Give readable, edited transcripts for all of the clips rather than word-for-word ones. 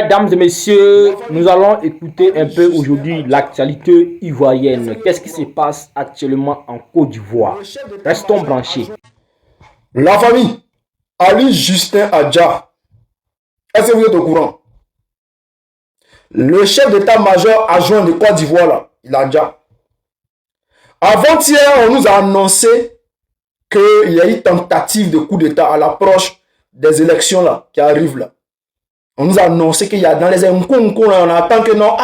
Mesdames et messieurs, nous allons écouter un peu aujourd'hui l'actualité ivoirienne. Qu'est-ce qui se passe actuellement en Côte d'Ivoire? Restons branchés. La famille, Ali Justin Adja, est-ce que vous êtes au courant? Le chef d'état-major adjoint de Côte d'Ivoire, là, il a déjà. Avant-hier, on nous a annoncé qu'il y a eu tentative de coup d'état à l'approche des élections là, qui arrivent là. On nous a annoncé qu'il y a dans les Nkunku, on attend que non,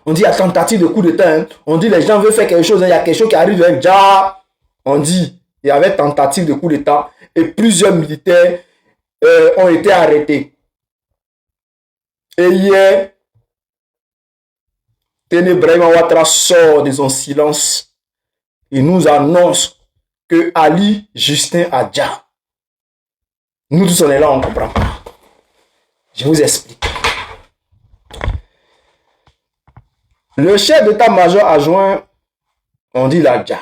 on dit il y a tentative de coup d'état, hein. On dit les gens veulent faire quelque chose, hein. Il y a quelque chose qui arrive, hein. Déjà, on dit il y avait tentative de coup d'état et plusieurs militaires ont été arrêtés. Et hier, Tene Brahima Ouattara sort de son silence. Il nous annonce que Ali Justin Adja. Nous tous on est là, on ne comprend pas. Je vous explique. Le chef d'état-major adjoint, on dit l'Adja.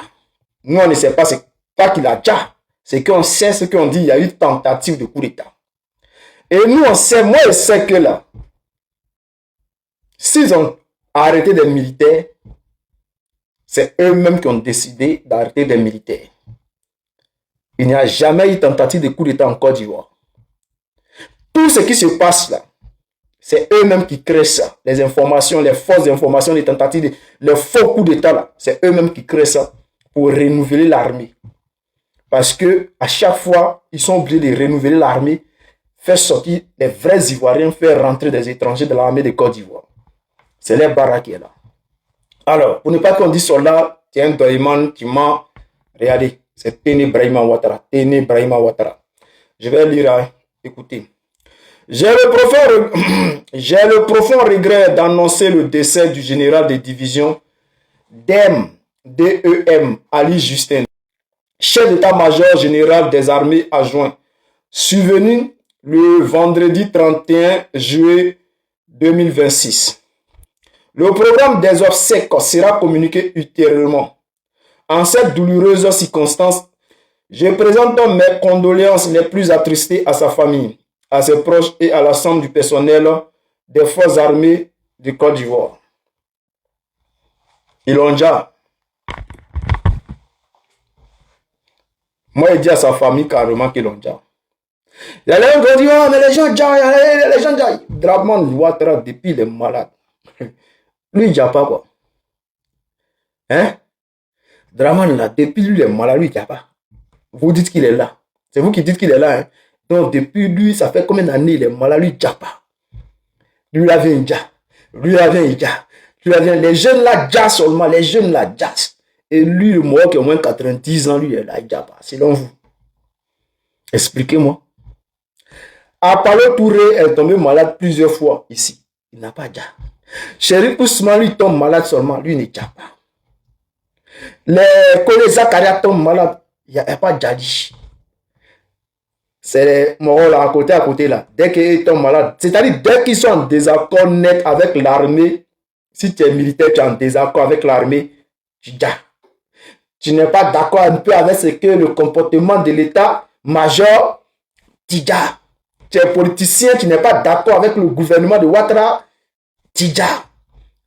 Nous on ne sait pas, c'est pas qu'il a déjà. C'est qu'on sait ce qu'on dit, il y a eu tentative de coup d'état. Et nous on sait, moi je sais que là, s'ils ont arrêté des militaires, c'est eux-mêmes qui ont décidé d'arrêter des militaires. Il n'y a jamais eu tentative de coup d'état en Côte d'Ivoire. Tout ce qui se passe là, c'est eux-mêmes qui créent ça. Les informations, les fausses informations, les tentatives, les faux coups d'état là, c'est eux-mêmes qui créent ça pour renouveler l'armée. Parce que à chaque fois, ils sont obligés de renouveler l'armée, faire sortir les vrais Ivoiriens, faire rentrer des étrangers de l'armée de Côte d'Ivoire. C'est les baraques qui est là. Alors, pour ne pas qu'on dise soldat, tiens, Doyman, tu m'as regardé. C'est Tene Brahima Ouattara. Tene Brahima Ouattara. Je vais lire, hein. Écoutez. J'ai le profond regret d'annoncer le décès du général de division DEM, Ali Justin, chef d'état-major général des armées adjoints, survenu le vendredi 31 juillet 2026. Le programme des obsèques sera communiqué ultérieurement. En cette douloureuse circonstance, je présente mes condoléances les plus attristées à sa famille, à ses proches et à l'ensemble du personnel des forces armées de Côte d'Ivoire. Ils l'ont déjà. Moi, il dit à sa famille carrément qu'ils l'ont déjà. Il y a les gens qui disent, oh, mais les gens déjà, les gens déjà. Draman Ouattara, depuis il est malade. Lui, il n'y a pas quoi. Hein? Draman, là, depuis lui, il est malade, lui, il n'y a pas. Vous dites qu'il est là. C'est vous qui dites qu'il est là. Hein? Donc, depuis lui, ça fait combien d'années il est malade, lui, il n'y a pas. Lui, il avait un déjà. Lui, il avait un déjà. Lui, avait un... Les jeunes là, déjà seulement. Les jeunes là, déjà. Et lui, le mort qui a au moins 90 ans, lui, il est là, il n'y a pas. Selon vous. Expliquez-moi. Apollo Touré est tombé malade plusieurs fois ici. Il n'a pas déjà. Chéri Ousmane, lui, tombe malade seulement. Lui, il n'est déjà pas. Les collègues Zakaria tombent malades. Il n'y a pas Djadi. C'est les morts là, à côté là. Dès qu'ils tombent malades, c'est-à-dire dès qu'ils sont en désaccord net avec l'armée, si tu es militaire, tu es en désaccord avec l'armée, tu n'es pas d'accord un peu avec ce que le comportement de l'état-major, tu es politicien, tu n'es pas d'accord avec le gouvernement de Ouattara,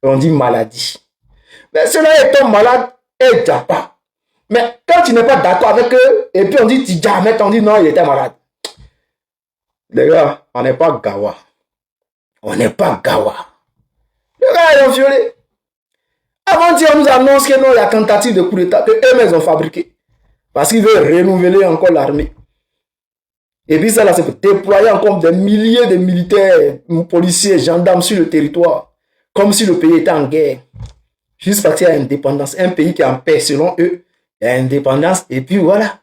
on dit maladie. Mais ceux-là, ils tombent malades, et pas. Mais quand tu n'es pas d'accord avec eux, et puis on dit Tidja, mais on dit non, il était malade. Les gars, on n'est pas Gawa. On n'est pas Gawa. Les gars, ils ont violé. Avant-hier, on nous annonce que non, il y a tentative de coup d'état que eux-mêmes ont fabriqué. Parce qu'ils veulent renouveler encore l'armée. Et puis ça, là, c'est pour déployer encore des milliers de militaires, policiers, gendarmes sur le territoire. Comme si le pays était en guerre. Juste parce qu'il y a indépendance. Un pays qui est en paix, selon eux, il y a indépendance. Et puis voilà.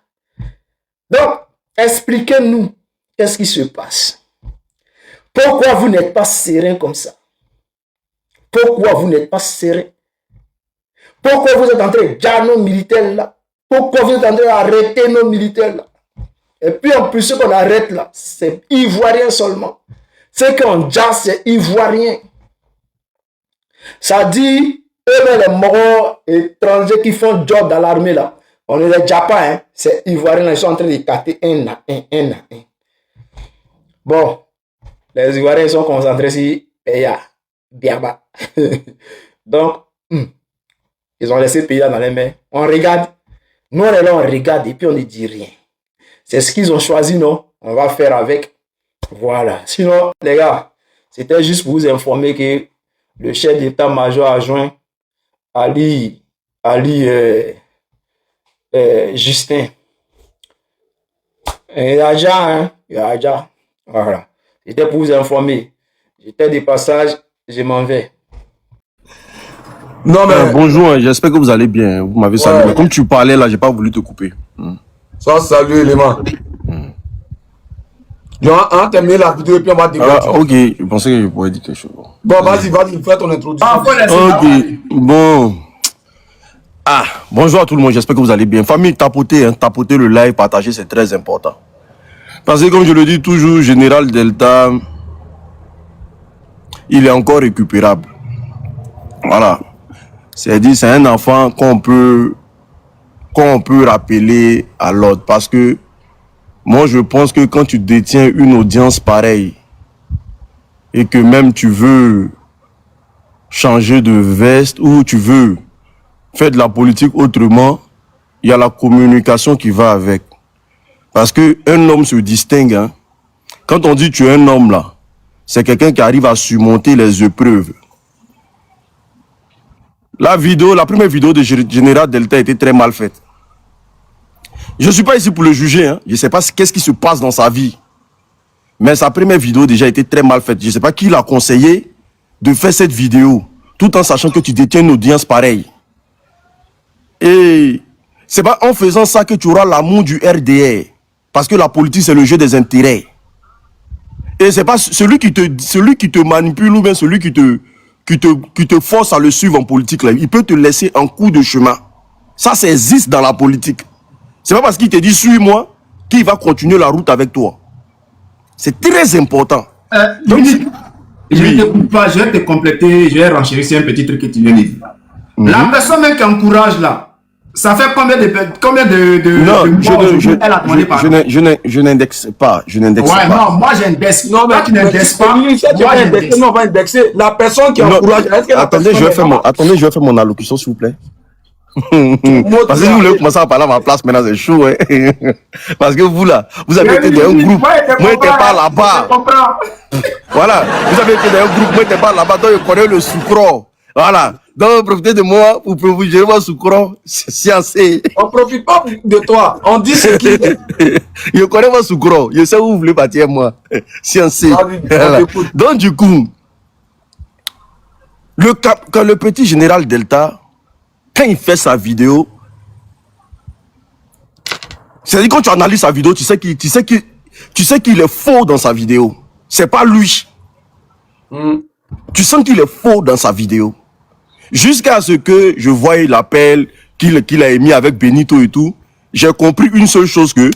Donc, expliquez-nous qu'est-ce qui se passe. Pourquoi vous n'êtes pas serein comme ça? Pourquoi vous n'êtes pas serein? Pourquoi vous êtes en train de dire nos militaires là? Pourquoi vous êtes en train d'arrêter nos militaires là? Et puis en plus, ce qu'on arrête là, c'est ivoirien seulement. Ce qu'on dit, c'est ivoirien. Ça dit, eux, les morts étrangers qui font job dans l'armée là, on ne les dit pas, hein. C'est ivoiriens, ils sont en train de capter un à un. Bon, les Ivoiriens sont concentrés sur Peya, Biaba. Donc, ils ont laissé Peya dans les mains. On regarde. Nous, on est là, on regarde et puis on ne dit rien. C'est ce qu'ils ont choisi, non? On va faire avec. Voilà. Sinon, les gars, c'était juste pour vous informer que le chef d'état-major adjoint, Ali Justin, il y a déjà, hein? Il y a déjà. Voilà. C'était pour vous informer. J'étais de passage, je m'en vais. Non, mais. Bonjour, j'espère que vous allez bien. Vous m'avez salué. Mais comme tu parlais là, j'ai pas voulu te couper. Ça, salut, élément. On a terminé la vidéo et puis on va débattre. Ah, ok, je pensais que je pourrais dire quelque chose. Bon, vas-y, fais ton introduction. Ok, bon. Ah, bonjour à tout le monde, j'espère que vous allez bien. Famille, tapotez le live, partagez, c'est très important. Parce que comme je le dis toujours, Général Delta, il est encore récupérable. Voilà. C'est-à-dire, c'est un enfant qu'on peut rappeler à l'ordre. Parce que moi, je pense que quand tu détiens une audience pareille et que même tu veux changer de veste ou tu veux faire de la politique autrement, il y a la communication qui va avec. Parce que un homme se distingue. Hein. Quand on dit tu es un homme là, c'est quelqu'un qui arrive à surmonter les épreuves. La première vidéo de Général Delta était très mal faite. Je ne suis pas ici pour le juger. Hein. Je ne sais pas qu'est-ce qui se passe dans sa vie. Mais sa première vidéo déjà était très mal faite. Je ne sais pas qui l'a conseillé de faire cette vidéo, tout en sachant que tu détiens une audience pareille. Et c'est pas en faisant ça que tu auras l'amour du RDR. Parce que la politique, c'est le jeu des intérêts. Et c'est pas celui qui te manipule ou bien celui qui te force à le suivre en politique, là, il peut te laisser un coup de chemin. Ça existe dans la politique. C'est pas parce qu'il te dit suis-moi qu'il va continuer la route avec toi. C'est très important. Donc, je vais te compléter, je vais renchérir sur un petit truc que tu viens de dire. La personne même qui encourage là, ça fait combien de non, je n'indexe pas. Ouais, non, moi j'indexe. Non, mais tu n'indexes pas. Moi j'indexe. Non, on va indexer. La personne qui encourage. Attendez, je vais faire mon allocution, s'il vous plaît. Parce que vous voulez commencer à parler à ma place maintenant, c'est chaud. Hein? Parce que vous là, vous avez été dans un groupe. Moi, je n'étais pas là-bas. Voilà, vous avez été dans un groupe, moi, je n'étais pas là-bas. Donc, je connais le sucre. Voilà. Donc, profitez de moi pour protéger mon sucre. Sciencé. On ne profite pas de toi. On dit ce qui est. Je connais mon sucre. Je sais où vous voulez partir, moi. Sciencé. Voilà. Donc, du coup, quand le petit général Delta, quand il fait sa vidéo, c'est-à-dire quand tu analyses sa vidéo, tu sais qu'il est faux dans sa vidéo. C'est pas lui. Tu sens qu'il est faux dans sa vidéo. Jusqu'à ce que je voie l'appel qu'il a émis avec Benito et tout, j'ai compris une seule chose que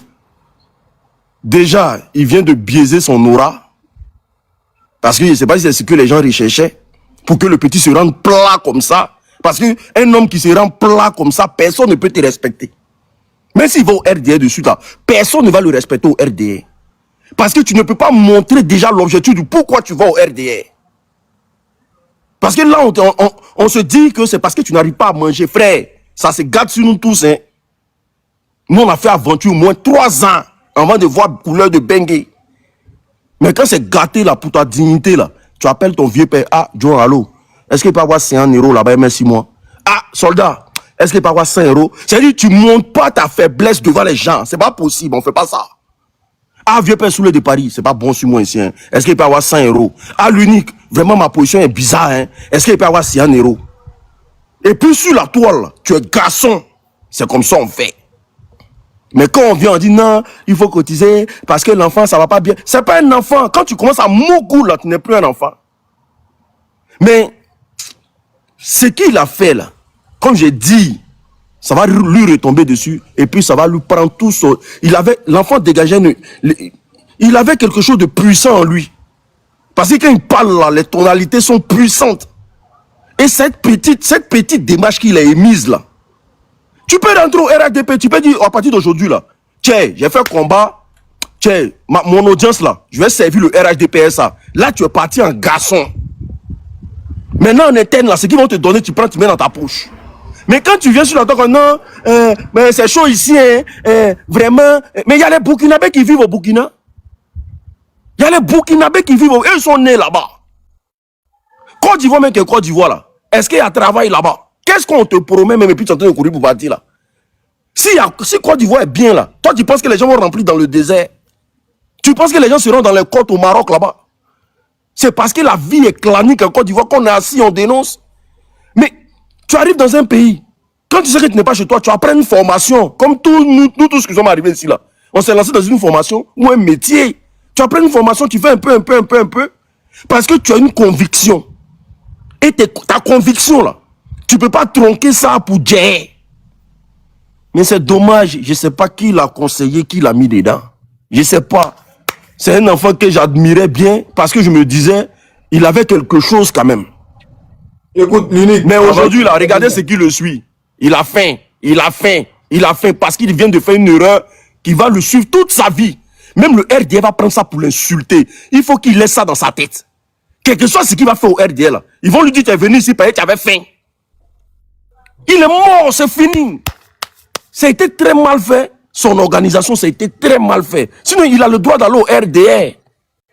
déjà, il vient de biaiser son aura. Parce que je ne sais pas si c'est ce que les gens recherchaient pour que le petit se rende plat comme ça. Parce qu'un homme qui se rend plat comme ça, personne ne peut te respecter. Même s'il va au RDR dessus, là, personne ne va le respecter au RDR. Parce que tu ne peux pas montrer déjà l'objectif du pourquoi tu vas au RDR. Parce que là, on se dit que c'est parce que tu n'arrives pas à manger. Frère, ça se gâte sur nous tous. Hein. Nous, on a fait aventure au moins 3 ans avant de voir couleur de Bengue. Mais quand c'est gâté là, pour ta dignité, là, tu appelles ton vieux père. Ah, John, allô. Est-ce qu'il peut avoir 100 € là-bas, merci moi? Ah, soldat, est-ce qu'il peut avoir 100 €? C'est-à-dire, tu ne montres pas ta faiblesse devant les gens. C'est pas possible, on ne fait pas ça. Ah, vieux père Soulé de Paris, c'est pas bon sur moi ici. Hein. Est-ce qu'il peut avoir 100 €? Ah, l'unique, vraiment ma position est bizarre. Hein. Est-ce qu'il peut avoir 100 €? Et puis sur la toile, tu es garçon. C'est comme ça on fait. Mais quand on vient, on dit non, il faut cotiser parce que l'enfant, ça va pas bien. C'est pas un enfant. Quand tu commences à mourir là, tu n'es plus un enfant. Mais ce qu'il a fait là, comme j'ai dit, ça va lui retomber dessus et puis ça va lui prendre tout son... L'enfant dégageait il avait quelque chose de puissant en lui. Parce que quand il parle là, les tonalités sont puissantes. Et cette petite démarche qu'il a émise là, tu peux rentrer au RHDP, tu peux dire à partir d'aujourd'hui là, tiens, j'ai fait combat, tiens, mon audience là, je vais servir le RHDPSA. Là, tu es parti en garçon. Maintenant, en interne, là, ce qu'ils vont te donner, tu prends, tu mets dans ta poche. Mais quand tu viens sur la table, non, mais c'est chaud ici, hein, vraiment. Mais il y a les Burkinabés qui vivent au Burkina. Il y a les Burkinabés qui vivent, eux, ils sont nés là-bas. Côte d'Ivoire, même que Côte d'Ivoire, là, est-ce qu'il y a travail là-bas? Qu'est-ce qu'on te promet, même, et puis tu es en train de courir pour partir, là? Si Côte d'Ivoire est bien, là, toi, tu penses que les gens vont remplir dans le désert? Tu penses que les gens seront dans les côtes au Maroc, là-bas? C'est parce que la vie est clanique en Côte d'Ivoire qu'on est assis, on dénonce. Mais tu arrives dans un pays, quand tu sais que tu n'es pas chez toi, tu apprends une formation, comme nous tous qui sommes arrivés ici, là. On s'est lancé dans une formation ou un métier. Tu apprends une formation, tu fais un peu, parce que tu as une conviction. Et ta conviction, là, tu ne peux pas tronquer ça pour dire. Mais c'est dommage, je ne sais pas qui l'a conseillé, qui l'a mis dedans. Je ne sais pas. C'est un enfant que j'admirais bien parce que je me disais, il avait quelque chose quand même. Écoute, l'unique. Mais aujourd'hui, là, regardez ce qui le suit. Il a faim parce qu'il vient de faire une erreur qui va le suivre toute sa vie. Même le RDA va prendre ça pour l'insulter. Il faut qu'il laisse ça dans sa tête. Quel que soit ce qu'il va faire au RDA, là, ils vont lui dire, tu es venu ici parce que tu avais faim. Il est mort, c'est fini. Ça a été très mal fait. Son organisation, ça a été très mal fait. Sinon, il a le droit d'aller au RDR.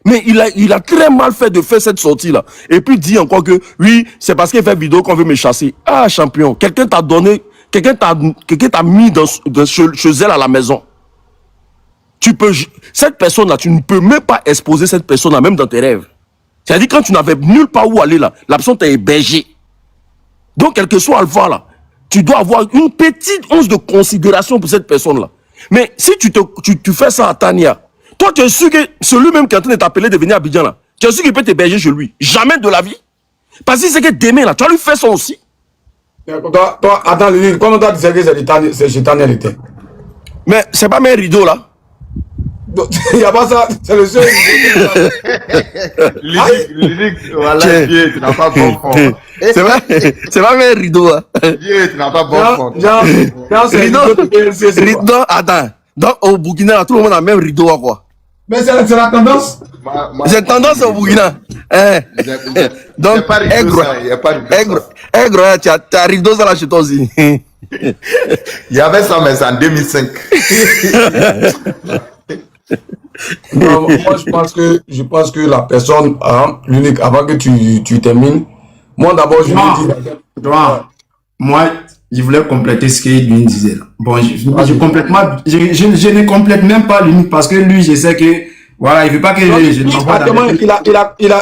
Mais il a très mal fait de faire cette sortie-là. Et puis, dit encore que, oui, c'est parce qu'il fait vidéo qu'on veut me chasser. Ah, champion, quelqu'un t'a donné, quelqu'un t'a mis chez elle à la maison. Cette personne-là, tu ne peux même pas exposer cette personne-là, même dans tes rêves. C'est-à-dire, quand tu n'avais nulle part où aller, là, la personne t'a hébergé. Donc, quel que soit Alpha, là, tu dois avoir une petite once de considération pour cette personne-là. Mais si tu fais ça à Tania, toi, tu es sûr que celui-même qui est en train de t'appeler de venir à Abidjan, là, tu es sûr qu'il peut t'héberger chez lui. Jamais de la vie. Parce que c'est que demain, là, tu vas lui faire ça aussi. Toi, attends, l'unique, comment tu as dit que c'est chez Tania l'été? Mais c'est pas mes rideaux, là. Il n'y a pas ça, c'est le seul. L'unique, voilà, Dieu, tu n'as pas bon fond. C'est pas mes rideaux, hein. Dieu, tu n'as pas bon fond. Rideau, attends. Donc, au Burkina, là, tout le monde a le même rideau, quoi. Mais c'est la tendance. C'est tendance au Burkina. Donc, aigre, tu as rideau ça là chez toi aussi. Il y avait ça, mais c'est en 2005. Non, moi, je pense que la personne, hein, l'unique, avant que tu termines, moi d'abord, je lui dis. Moi, je voulais compléter ce qu'il disait. Là. Bon, je ne complète même pas l'unique parce que lui, je sais que, voilà, il ne veut pas que je l'envoie il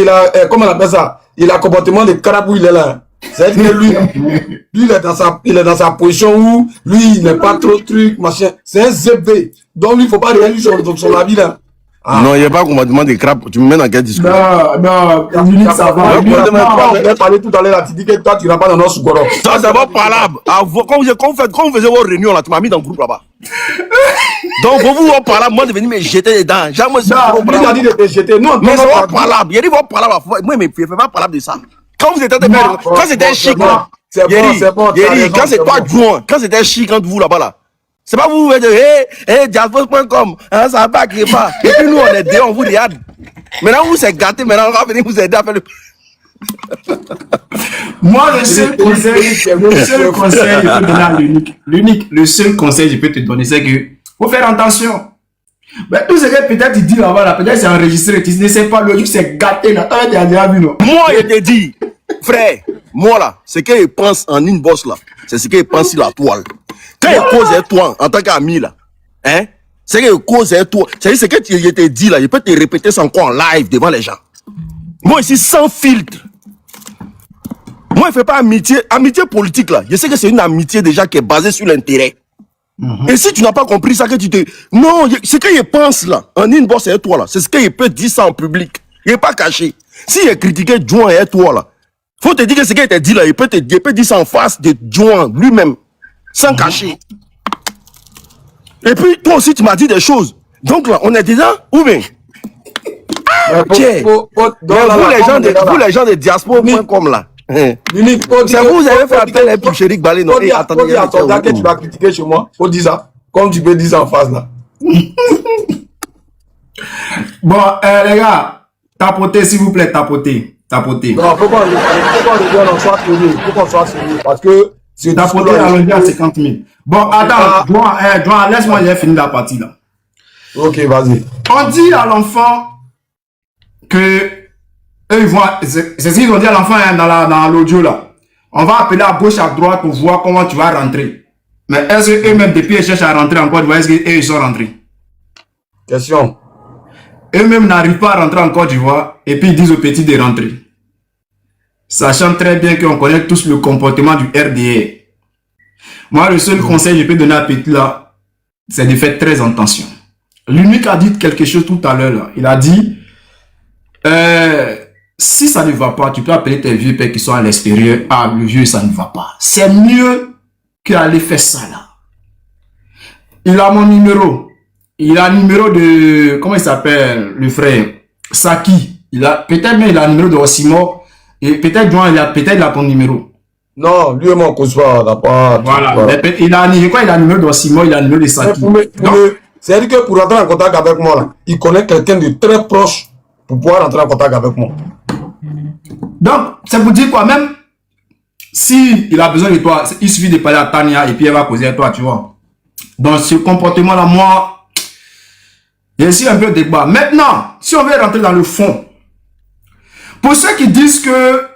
a comment on appelle ça? Il a un comportement de carabou, il est là. C'est-à-dire que lui, il est dans sa position où, lui, il n'est pas trop truc, machin. C'est un ZB. Donc, lui, il ne faut pas réaliser son avis là. Ah. Non, il n'y a pas qu'on m'a demandé des crapes. Tu me mets dans quel discours? Non, l'unique, ça va. On a parlé tout à l'heure, tu dis que toi, tu n'as pas dans notre sous-goro. Ça, c'est pas parlable. Quand vous faisiez vos réunions là, tu m'as mis dans le groupe là-bas. Donc, pour vous, parlable, moi, de venir me jeter dedans. Jamais, c'est pas parlable. Il a dit de te jeter. Non, mais c'est pas parlable. Il a dit, vous parlable. Moi, mais je ne fais pas parlable de ça. Quand vous étiez quand c'était chic, là. C'est bon. Quand c'est toi, Juan, quand c'était chic entre vous là-bas, là. C'est pas vous, vous dites, diaspos.com, hein, ça va pas créer pas. Et puis nous, on est dehors, on vous regarde. Maintenant, vous êtes gâtés, maintenant, on va venir vous aider à faire le. Moi, le seul conseil, je peux donner à l'unique, le seul conseil que je peux te donner, c'est que faut faire attention. Mais tout ce que peut-être il dit là-bas, là, peut-être c'est enregistré, tu ne sais pas, le truc c'est gâté là, t'as déjà vu, non? Moi, je te dis, frère, moi là, ce qu'il pense en inbox là, c'est ce qu'il pense sur la toile. Quand il cause toi, en tant qu'ami là, hein, c'est qu'il cause toi, c'est ce que je te dis là, il peut te répéter ça encore en live devant les gens. Moi ici, sans filtre. Moi, je ne fais pas amitié politique là. Je sais que c'est une amitié déjà qui est basée sur l'intérêt. Et si tu n'as pas compris ça, que tu te... Non, ce qu'il pense là, en inbox et toi là, c'est ce qu'il peut dire ça en public. Il n'est pas caché. S'il est critiqué Juan et toi là, faut te dire que ce qu'il t'a dit là, il peut dire ça en face de Juan lui-même, sans cacher. Et puis, toi aussi, tu m'as dit des choses. Donc là, on est dedans, ou bien? Vous les gens de diaspora.com là. C'est vous avez fait appel à Pichéric Balé, non? Et attendez, que tu vas critiquer chez moi. Faut dire ça. Comme tu peux dire ça en face là. Bon, les gars, tapotez, s'il vous plaît, tapotez. Tapoter. Non, faut qu'on revienne, on soit sérieux. Faut qu'on soit sérieux. Parce que c'est Tapoter allongé à 50 000. Bon, attends, Joan, laisse-moi, j'ai fini la partie là. Ok, vas-y. On dit à l'enfant que eux, ils vont, c'est ce qu'ils ont dit à l'enfant hein, dans l'audio là. On va appeler à gauche, à droite pour voir comment tu vas rentrer. Mais est-ce qu'eux-mêmes, depuis ils cherchent à rentrer en Côte d'Ivoire, est-ce qu'eux, ils sont rentrés? Question. Eux-mêmes n'arrivent pas à rentrer en Côte d'Ivoire et puis ils disent aux petits de rentrer. Sachant très bien qu'on connaît tous le comportement du RDR. Moi, le seul conseil que je peux donner à petit là, c'est de faire très attention. L'unique a dit quelque chose tout à l'heure là. Il a dit, si ça ne va pas, tu peux appeler tes vieux pères qui sont à l'extérieur. Ah, le vieux, ça ne va pas. C'est mieux qu'aller faire ça là. Il a mon numéro. Il a le numéro de, comment il s'appelle, le frère Saki. Il a, peut-être même il a le numéro de Osimo. Et peut-être Joan, il a ton numéro. Non, lui et moi, on cause pas, on n'a pas. Voilà. Il a, je crois, il a le numéro de Osimo, il a le numéro de Saki. C'est-à-dire que pour rentrer en contact avec moi, là, il connaît quelqu'un de très proche pour pouvoir rentrer en contact avec moi. Donc, c'est pour dire quoi, même si il a besoin de toi, il suffit de parler à Tania et puis elle va causer à toi, tu vois. Donc, ce comportement-là, moi, je suis un peu débat. Maintenant, si on veut rentrer dans le fond, pour ceux qui disent que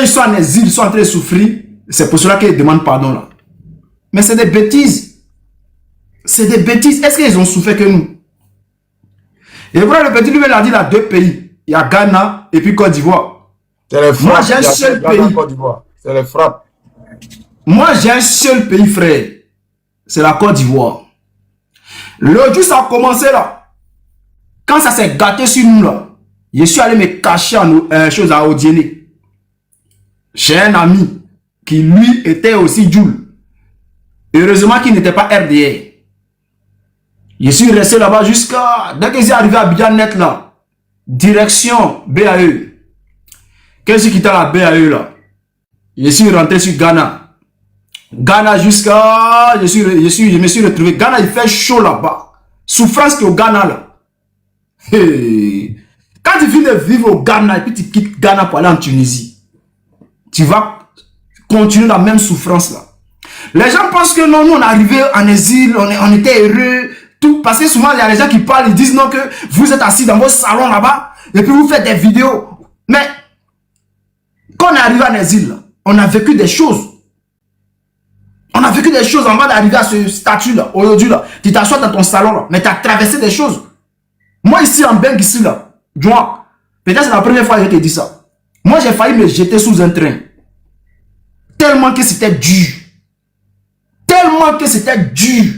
ils sont en exil, ils sont en train de souffrir, c'est pour cela qu'ils demandent pardon là. Mais c'est des bêtises. C'est des bêtises. Est-ce qu'ils ont souffert que nous? Et voilà, le petit lui a dit là, deux pays. Il y a Ghana et puis Côte d'Ivoire. Moi, j'ai un seul pays. C'est les frappes. Moi, j'ai un seul pays, frère. C'est la Côte d'Ivoire. Le jour ça a commencé là. Quand ça s'est gâté sur nous là, je suis allé me cacher en chose à Odiélé. J'ai un ami qui lui était aussi Joule. Heureusement qu'il n'était pas RDR. Je suis resté là-bas jusqu'à... Dès que j'ai arrivé à Abidjan net là, direction BAE. Quand j'ai quitté la BAE là, je suis rentré sur Ghana. Ghana jusqu'à... Je me suis retrouvé. Ghana, il fait chaud là-bas. Souffrance qu'au Ghana là. Hey. Quand tu finis de vivre au Ghana et puis tu quittes Ghana pour aller en Tunisie, tu vas continuer la même souffrance là. Les gens pensent que non, nous on est arrivé en exil, on était heureux. Tout, parce que souvent il y a des gens qui parlent, ils disent non que vous êtes assis dans vos salons là-bas et puis vous faites des vidéos. Mais quand on est arrivé en exil, là, on a vécu des choses. On a vécu des choses avant d'arriver à ce statut là. Aujourd'hui là, tu t'assois dans ton salon là, mais tu as traversé des choses. Moi ici en Belgique ici là, Joan, peut-être c'est la première fois que je te dis ça. Moi j'ai failli me jeter sous un train. Tellement que c'était dur. Tellement que c'était dur.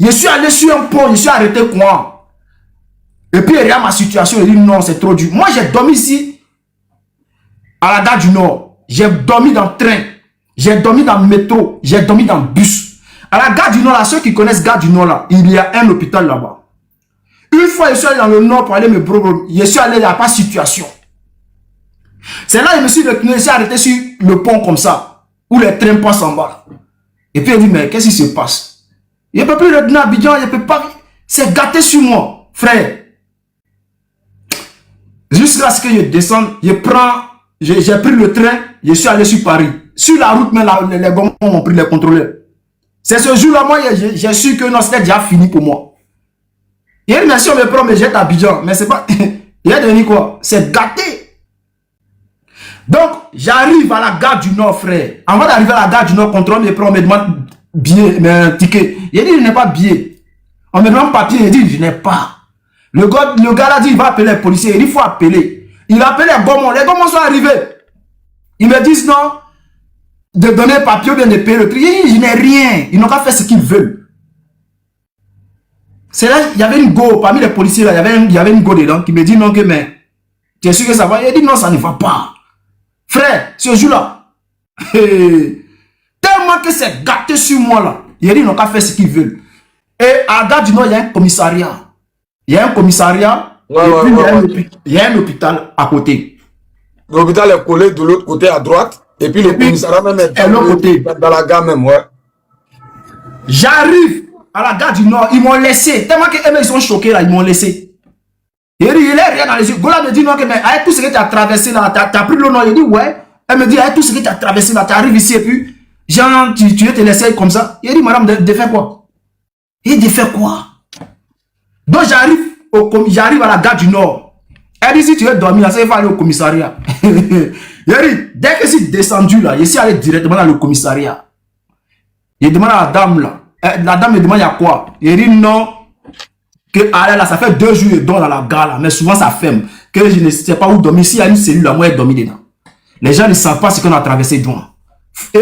Je suis allé sur un pont, je suis arrêté quoi. Et puis regarde ma situation, il dit non, c'est trop dur. Moi j'ai dormi ici, à la gare du Nord. J'ai dormi dans le train. J'ai dormi dans le métro. J'ai dormi dans le bus. À la gare du Nord, là, ceux qui connaissent gare du Nord, là, il y a un hôpital là-bas. Une fois, je suis allé dans le Nord pour aller me promener. Je suis allé, il n'y a pas de situation. C'est là que je me suis retenu, je suis arrêté sur le pont comme ça, où les trains passent en bas. Et puis il dit, mais qu'est-ce qui se passe? Je ne peux plus retenir à Abidjan, je ne peux pas. C'est gâté sur moi, frère. Jusqu'à ce que je descende, j'ai pris le train, je suis allé sur Paris. Sur la route, mais les gommes m'ont pris les contrôleurs. C'est ce jour-là, moi, j'ai su que non, c'était déjà fini pour moi. Il a dit, merci, on me prend, mais j'étais à Abidjan. Mais c'est pas. Il a devenu quoi? C'est gâté. Donc, j'arrive à la gare du Nord, frère. Avant d'arriver à la gare du Nord, contrôle me prend, on me demande billet, mais un ticket. Il a dit, je n'ai pas billet. On me demande papier, il dit, je n'ai pas. Le gars là dit, il va appeler les policiers. Il dit, il faut appeler. Il a appelé les Gomons. Les Gomons sont arrivés. Ils me disent non, de donner un papier ou bien de payer le prix. Je n'ai rien. Ils n'ont pas fait ce qu'ils veulent. C'est là, il y avait une go, parmi les policiers là, il y avait une go dedans qui me dit non que mais, tu es sûr que ça va? Il dit non, ça ne va pas. Frère, ce jour-là, tellement que c'est gâté sur moi là, il a dit ils n'ont pas fait ce qu'ils veulent. Et à la gare du Nord, il y a un commissariat. Il y a un commissariat, et puis il y a un hôpital à côté. L'hôpital est collé de l'autre côté à droite, et puis le commissariat même est l'autre côté. Dans la gare même, ouais. J'arrive à la gare du Nord, ils m'ont laissé. Tellement qu'ils sont choqués là, ils m'ont laissé. Il dit, il est rien dans les yeux. Gola me dit, non, mais avec tout ce que tu as traversé là, tu as pris le nom. Il dit, ouais. Elle me dit, avec tout ce que tu as traversé là, tu arrives ici et puis, genre, tu te laisses comme ça. Il dit, madame, de faire quoi? Il dit, de faire quoi? Donc, j'arrive à la gare du Nord. Elle dit, si tu veux dormir là, ça va aller au commissariat. Il dit, dès que je suis descendu là, je suis allé directement dans le commissariat. Il demande à la dame là. La dame me demande, il y a quoi? Il dit, non. Que là, ça fait 2 jours, je dors dans la gare là, mais souvent ça ferme. Que je ne sais pas où dormir. S'il y a une cellule là, moi, je dormi dedans. Les gens ne savent pas ce qu'on a traversé devant. Et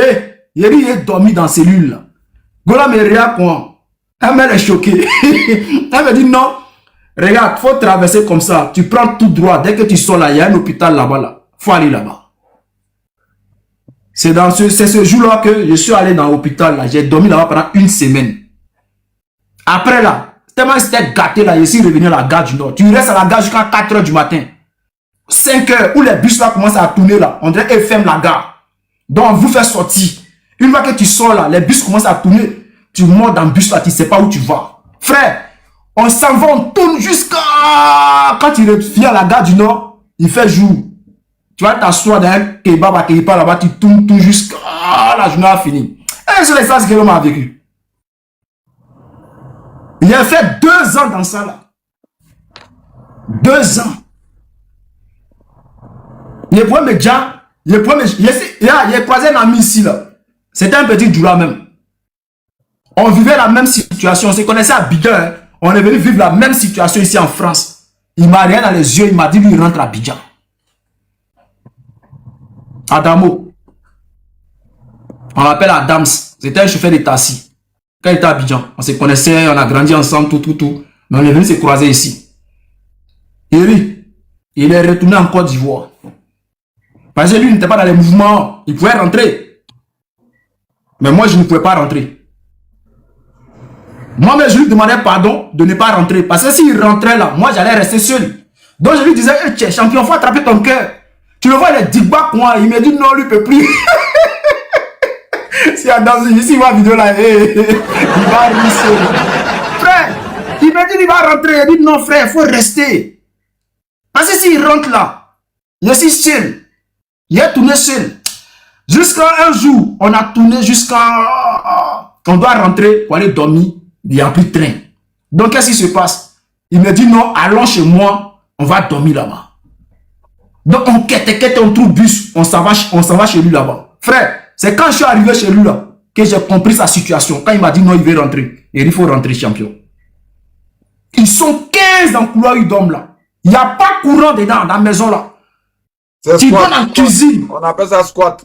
il dit, il est dormi dans la cellule là. Gola me regarde quoi? Elle est choquée. Elle me dit, non, regarde, il faut traverser comme ça. Tu prends tout droit. Dès que tu sors là, il y a un hôpital là-bas là. Il faut aller là-bas. C'est ce jour-là que je suis allé dans l'hôpital là. J'ai dormi là-bas pendant 1 semaine. Après là, tellement c'était gâté là, je suis revenu à la gare du Nord. Tu restes à la gare jusqu'à 4 h du matin. 5 h, où les bus là commencent à tourner là. On dirait qu'ils ferment la gare. Donc on vous fait sortir. Une fois que tu sors là, les bus commencent à tourner. Tu montes dans le bus là, tu ne sais pas où tu vas. Frère, on s'en va, on tourne jusqu'à... Quand tu reviens à la gare du Nord, il fait jour. Tu vas t'asseoir dans un kebab à Kebab là-bas, tu tournes tout jusqu'à la journée a fini. Et c'est l'expérience que l'homme a vécu. Il a fait 2 ans dans ça là. 2 ans. Le premier déjà, il a croisé un ami ici là. C'était un petit doula même. On vivait la même situation. On se connaissait à Abidjan. Hein. On est venu vivre la même situation ici en France. Il m'a rien dans les yeux. Il m'a dit lui il rentre à Abidjan. Adamo. On l'appelle Adams. C'était un chauffeur de taxi. Quand il était à Abidjan, on se connaissait, on a grandi ensemble, tout. Mais on est venu se croiser ici. Il est retourné en Côte d'Ivoire. Parce que lui n'était pas dans les mouvements. Il pouvait rentrer. Mais moi, je ne pouvais pas rentrer. Moi, je lui demandais pardon de ne pas rentrer. Parce que s'il rentrait là, moi, j'allais rester seul. Donc, je lui disais, hey, champion, il faut attraper ton cœur. Tu le vois, il est digba quoi. Il me dit, non, lui ne peut plus. Si ici, il voit la vidéo là, il va risser. Frère, il me dit, il va rentrer. Il dit, non, frère, il faut rester. Parce que s'il rentre là, je suis seul. Il est tourné seul. Jusqu'à un jour, on a tourné jusqu'à... On doit rentrer pour aller dormir. Il n'y a plus de train. Donc, qu'est-ce qui se passe? Il me dit, non, allons chez moi. On va dormir là-bas. Donc, on quête, on trouve bus. On s'en va chez lui là-bas. Frère, c'est quand je suis arrivé chez lui là que j'ai compris sa situation. Quand il m'a dit non, il veut rentrer. Et il faut rentrer, champion. Ils sont 15 dans le couloir, ils dorment là. Il n'y a pas courant dedans, dans la maison là. Tu vas dans la cuisine. On appelle ça squat.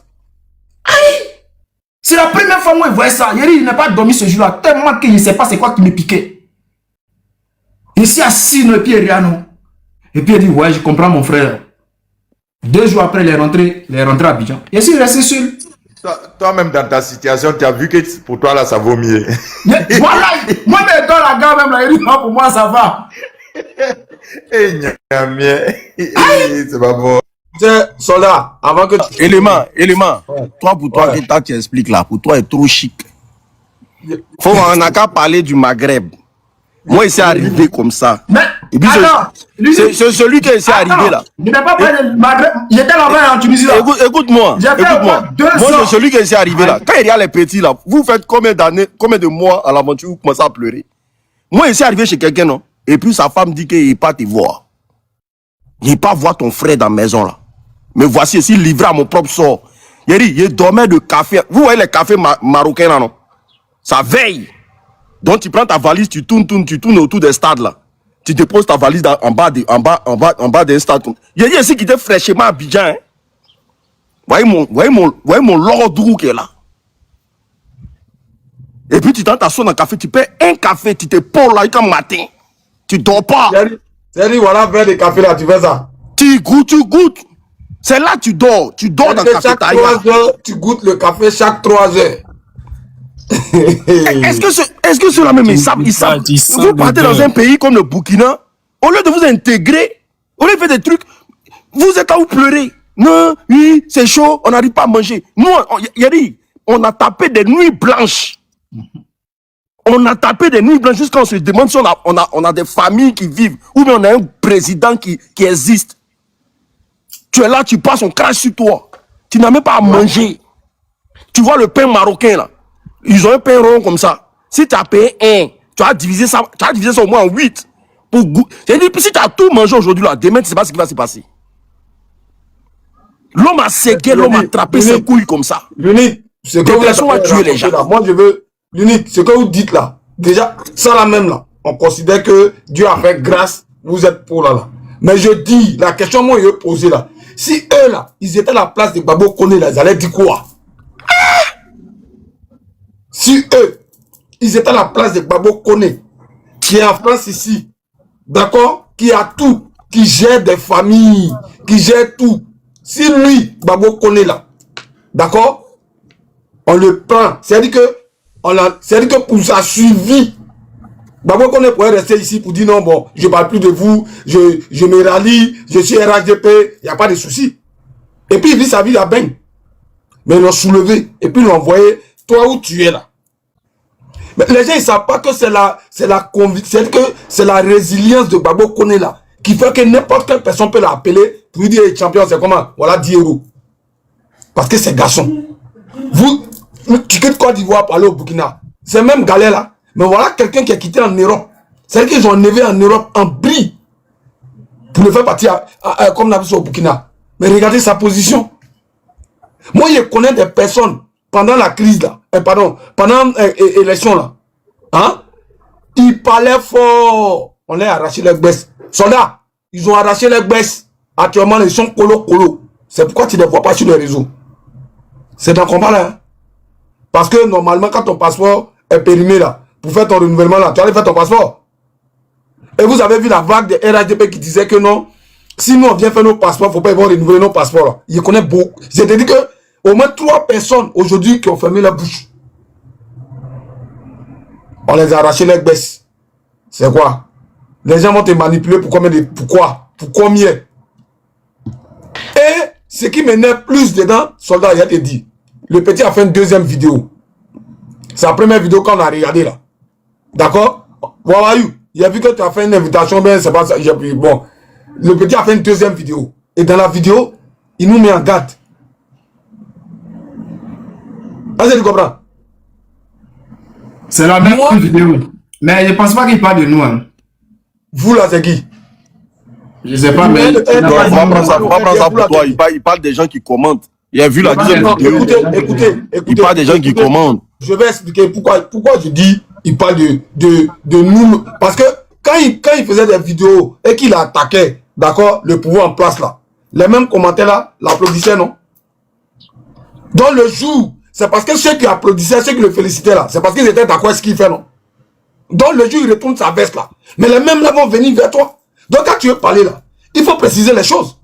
C'est la première fois où il voyait ça. Il n'a pas dormi ce jour-là. Tellement qu'il ne sait pas c'est quoi qui me piquait. Il s'est assis et puis il rien non. Et puis il dit, ouais, je comprends mon frère. 2 jours après, il est rentré à Abidjan. Et s'il est resté seul. Toi-même, dans ta situation, tu as vu que pour toi, là, ça vaut mieux. Voilà, moi, dans la gare, même, là, il dit, non, pour moi, ça va. C'est pas bon. Soldat, avant que tu... Élément. Toi, pour toi, que tu expliques là, pour toi, est trop chic. On n'a qu'à parler du Maghreb. Moi, il s'est arrivé comme ça. Mais, et puis, c'est celui qui est arrivé là. Je n'ai pas parlé de Maghreb. J'étais là-bas en Tunisie. Écoute-moi. Moi, c'est celui qui est arrivé là. Quand il y a les petits là, vous faites combien d'années, combien de mois à l'aventure, vous commencez à pleurer? Moi, il s'est arrivé chez quelqu'un, non? Et puis sa femme dit qu'il n'est pas te voir. Il n'est pas voir ton frère dans la maison là. Mais voici, ici, livré à mon propre sort. Il dit, il dormait de café. Vous voyez les cafés marocains là, non? Ça veille. Donc tu prends ta valise, tu tournes autour des stades là. Tu déposes ta valise en bas d'un stade. Il y a ici qui était fraîchement à Abidjan. Hein? Voyez mon lord qui est là. Et puis tu t'assois dans le café, tu paies un café, tu te poses là comme matin. Tu dors pas. C'est-à-dire, voilà, verre de café là, tu fais ça. Tu goûtes. C'est là que tu dors. Tu dors dans le café. Chaque 3 heures, tu goûtes le café chaque 3 heures. Est-ce que ceux-là même ils savent? Vous partez dans un pays comme le Burkina, au lieu de vous intégrer, au lieu de faire des trucs, vous êtes là où pleurer. Non, oui, c'est chaud, on n'arrive pas à manger. Nous, on a tapé des nuits blanches. On a tapé des nuits blanches jusqu'à on se demande si on a des familles qui vivent ou bien on a un président qui existe. Tu es là, tu passes, on crache sur toi. Tu n'as même pas à manger. Tu vois le pain marocain là. Ils ont un pain rond comme ça. Si tu as payé un, tu as divisé ça au moins en 8. C'est-à-dire si tu as tout mangé aujourd'hui là, demain tu ne sais pas ce qui va se passer. L'homme a ségué, l'homme a attrapé ses couilles comme ça. L'unique, ce que vous a tué les gens. Là, moi je veux, l'unique, ce que vous dites là, déjà, ça là même là, on considère que Dieu a fait grâce, vous êtes pour là. Mais je dis, la question moi je vais poser là, si eux là, ils étaient à la place de Babo Koné là, ils allaient dire quoi? Si eux, ils étaient à la place de Babo Koné, qui est en France ici, d'accord, qui a tout, qui gère des familles, qui gère tout. Si lui, Babo Koné là, d'accord, on le prend. C'est-à-dire que pour sa suivi, Babo Koné pourrait rester ici pour dire non, bon, je ne parle plus de vous, je me rallie, je suis RHDP, il n'y a pas de souci. Et puis il vit sa vie à baigne. Mais ils l'ont soulevé et puis ils l'ont envoyé, toi où tu es là. Mais les gens, ils ne savent pas que c'est la conviction, que c'est la résilience de Babo Koné là, qui fait que n'importe quelle personne peut l'appeler pour lui dire, champion, c'est comment? Voilà 10 euros. Parce que c'est garçon. Vous, tu quittes Côte d'Ivoire pour aller au Burkina. C'est même galère là. Mais voilà quelqu'un qui a quitté en Europe. C'est-à-dire qu'ils ont enlevé en Europe en bris pour le faire partir comme on a vu au Burkina. Mais regardez sa position. Moi, je connais des personnes pendant la crise là, pendant l'élection là. Hein? Ils parlaient fort. On a arraché les baisses. Soldats, ils ont arraché les baisses. Actuellement, ils sont colo. C'est pourquoi tu ne les vois pas sur les réseaux. C'est un combat là. Hein? Parce que normalement, quand ton passeport est périmé là, pour faire ton renouvellement là, tu allais faire ton passeport. Et vous avez vu la vague de RHDP qui disait que non, si nous on vient faire nos passeports, il ne faut pas y renouveler nos passeports là. Je connais beaucoup. Je te dis que au moins 3 personnes aujourd'hui qui ont fermé la bouche. On les a arraché les baisses. C'est quoi? Les gens vont te manipuler pour combien de... Pourquoi? Pour combien? Et ce qui m'énerve plus dedans, soldat, il a te dit. Le petit a fait une deuxième vidéo. C'est la première vidéo qu'on a regardé là. D'accord? Voilà, il a vu que tu as fait une invitation, ben c'est pas ça. Bon. Le petit a fait une deuxième vidéo. Et dans la vidéo, il nous met en garde. Est-ce que tu comprends? C'est la même vidéo. Mais je ne pense pas qu'il parle de nous. Hein. Vous là, c'est qui? Je ne sais pas, mais... On va prendre ça pour toi. Il parle des gens qui commentent. Il a vu la deuxième vidéo. Écoutez. Il parle des gens qui commandent. Je vais expliquer pourquoi je dis il parle de nous. Parce que quand il faisait des vidéos et qu'il attaquait, d'accord, le pouvoir en place là, les mêmes commentaires là, l'applaudissaient, non? Dans le jour, c'est parce que ceux qui applaudissaient, ceux qui le félicitaient là, c'est parce qu'ils étaient d'accord avec ce qu'il fait, non? Dans le jour, il retourne sa veste là. Mais les mêmes là vont venir vers toi. Donc quand tu veux parler là, il faut préciser les choses.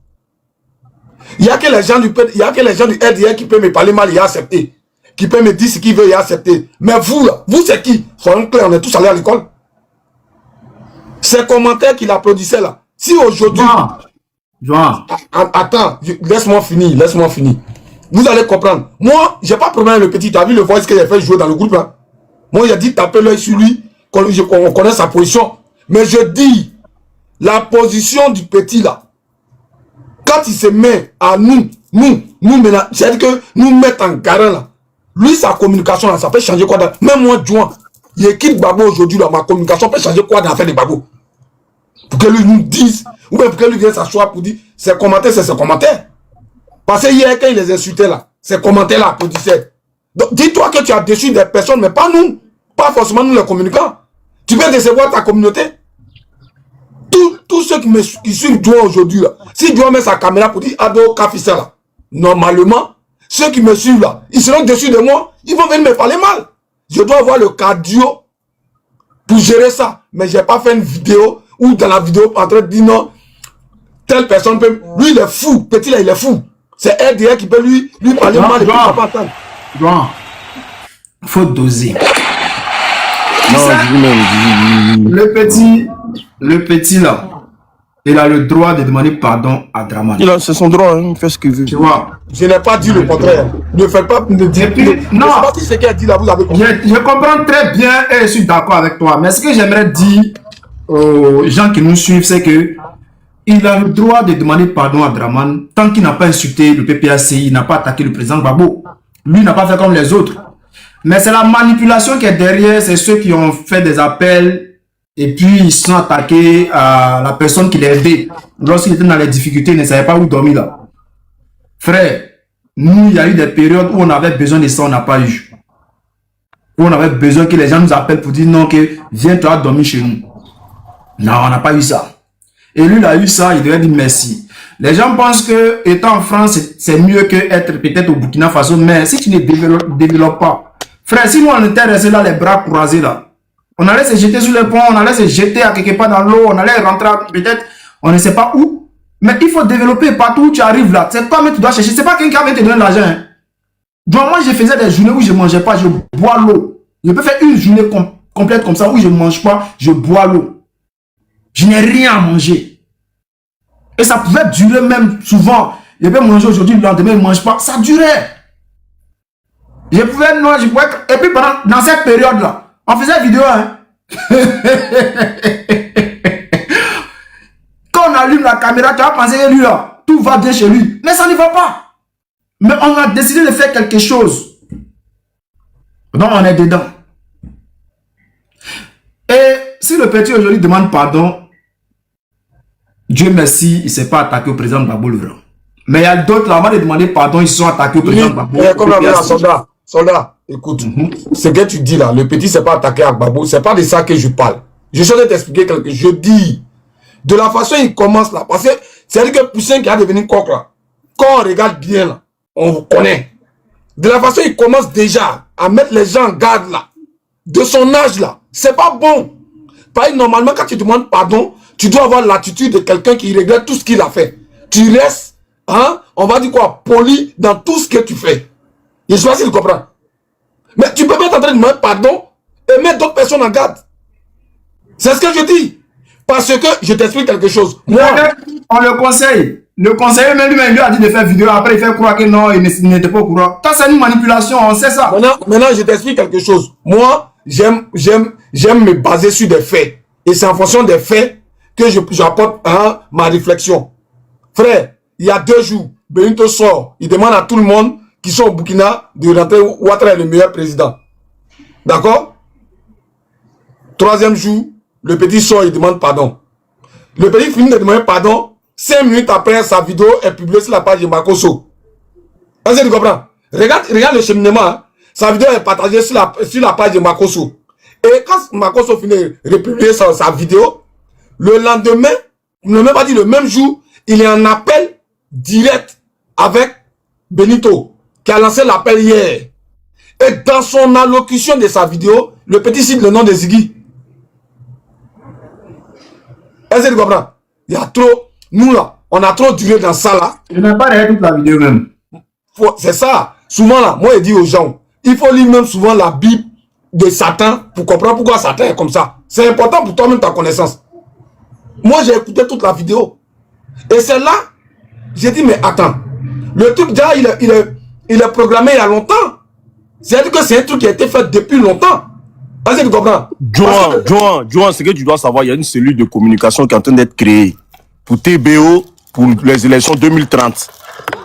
Il n'y a que les gens du RDR qui peuvent me parler mal, il a accepté. Qui peut me dire ce qu'il veut, il a accepté. Mais vous là, vous c'est qui? Soyons clairs, on est tous allés à l'école. Ces commentaires qu'il applaudissait là. Si aujourd'hui... Attends, laisse-moi finir. Vous allez comprendre. Moi, j'ai pas de problème avec le petit. Tu as vu le voice que j'ai fait jouer dans le groupe là? Moi, il a dit taper l'œil sur lui, qu'on connaît sa position. Mais je dis, la position du petit là, quand il se met à nous maintenant, c'est-à-dire que nous mettre en garant là, lui, sa communication là, ça peut changer quoi dans... Même moi, Juan, il quitte Babo aujourd'hui là, ma communication peut changer quoi dans l'affaire de Babo? Pour que lui nous dise, ou bien pour que lui vienne s'asseoir pour dire, ses commentaires, c'est ses commentaires. Parce que hier, quand il les insultait là, ces commentaires là applaudissaient. Donc, dis-toi que tu as déçu des personnes, mais pas nous. Pas forcément nous les communicants. Tu peux décevoir ta communauté. Tous ceux qui suivent Dieu aujourd'hui là, si Dieu met sa caméra pour dire Ado Kafissa là, normalement, ceux qui me suivent là, ils seront déçus de moi, ils vont venir me parler mal. Je dois avoir le cardio pour gérer ça. Mais je n'ai pas fait une vidéo où dans la vidéo en train de dire non, telle personne peut... Lui, il est fou. Petit là, il est fou. C'est RDR qui peut lui parler mal et puis pas entendre. Il faut doser. Non, le petit là, il a le droit de demander pardon à Draman. C'est son droit, hein, il fait ce qu'il veut. Tu vois? Je n'ai pas dit le contraire. Ne faites pas. Ne dites puis, non. Je sais pas si ce qu'elle dit là, vous avez compris. Je comprends très bien et je suis d'accord avec toi. Mais ce que j'aimerais dire aux gens qui nous suivent, c'est que il a le droit de demander pardon à Draman tant qu'il n'a pas insulté le PPACI, il n'a pas attaqué le président Gbagbo. Lui n'a pas fait comme les autres. Mais c'est la manipulation qui est derrière, c'est ceux qui ont fait des appels et puis ils sont attaqués à la personne qui l'a aidé. Lorsqu'il était dans les difficultés, il ne savait pas où dormir là. Frère, nous, il y a eu des périodes où on avait besoin de ça, on n'a pas eu. Où on avait besoin que les gens nous appellent pour dire non, que viens toi dormir chez nous. Non, on n'a pas eu ça. Et lui, il a eu ça, il devait dire merci. Les gens pensent que étant en France, c'est mieux que être peut-être au Burkina Faso, mais si tu ne développes pas. Frère, si nous on était restés là, les bras croisés là, on allait se jeter sur le pont, on allait se jeter à quelque part dans l'eau, on allait rentrer peut-être, on ne sait pas où. Mais il faut développer partout où tu arrives là. C'est toi-même tu dois chercher. C'est pas quelqu'un qui va te donner l'argent. Hein. Donc moi, je faisais des journées où je ne mangeais pas, je bois l'eau. Je peux faire une journée complète comme ça où je ne mange pas, je bois l'eau. Je n'ai rien à manger. Et ça pouvait durer même souvent. Je peux manger aujourd'hui, le lendemain, je ne mange pas. Ça durait. Je pouvais, non, je pouvais. Et puis dans cette période-là, on faisait vidéo, hein. Quand on allume la caméra, tu vas penser que lui, là, tout va bien chez lui. Mais ça ne va pas. Mais on a décidé de faire quelque chose. Donc, on est dedans. Et si le petit aujourd'hui demande pardon, Dieu merci, il ne s'est pas attaqué au président Gbagbo. Mais il y a d'autres là, avant de demander pardon, ils se sont attaqués au président Gbagbo. Comme la soldat, écoute, ce que tu dis là, le petit ne s'est pas attaqué à Gbagbo, c'est pas de ça que je parle. Je suis en train de t'expliquer quelque chose. Je dis, de la façon il commence là, parce que c'est-à-dire que Poussin qui a devenu coq là, quand on regarde bien là, on vous connaît. De la façon il commence déjà à mettre les gens en garde là, de son âge là, c'est pas bon. Parce que normalement quand tu demandes pardon, tu dois avoir l'attitude de quelqu'un qui regrette tout ce qu'il a fait. Tu restes, hein, on va dire quoi, poli dans tout ce que tu fais. Je sais pas si tu comprends. Mais tu peux pas être en train de demander pardon et mettre d'autres personnes en garde. C'est ce que je dis. Parce que je t'explique quelque chose. Moi, on le conseille. Le conseiller même lui a dit de faire vidéo. Après, il fait croire que non, il n'était pas au courant. Ça, c'est une manipulation, on sait ça. Maintenant je t'explique quelque chose. Moi, j'aime me baser sur des faits. Et c'est en fonction des faits que j'apporte ma réflexion. Frère, il y a 2 jours, Benito sort. Il demande à tout le monde qui sont au Burkina de rentrer. Ouattara est le meilleur président. D'accord? 3e jour, le petit sort, il demande pardon. Le petit finit de demander pardon. 5 minutes après, sa vidéo est publiée sur la page de Makosso. Est-ce que tu comprends? Regarde le cheminement. Hein. Sa vidéo est partagée sur la page de Makosso. Et quand Makosso finit de republier sa vidéo, le lendemain, ne même pas dit le même jour, il est en appel direct avec Benito, qui a lancé l'appel hier. Et dans son allocution de sa vidéo, le petit cite le nom de Ziggy. Est-ce que tu comprends? Il y a trop, nous là, on a trop duré dans ça là. Je n'ai pas regardé toute la vidéo même. C'est ça. Souvent là, moi je dis aux gens, il faut lire même souvent la Bible de Satan pour comprendre pourquoi Satan est comme ça. C'est important pour toi-même ta connaissance. Moi j'ai écouté toute la vidéo. Et c'est là, j'ai dit mais attends, le truc déjà il est programmé il y a longtemps. C'est-à-dire que c'est un truc qui a été fait depuis longtemps. Est-ce que tu comprends? Johan, ce que tu dois savoir, il y a une cellule de communication qui est en train d'être créée pour TBO, pour les élections 2030.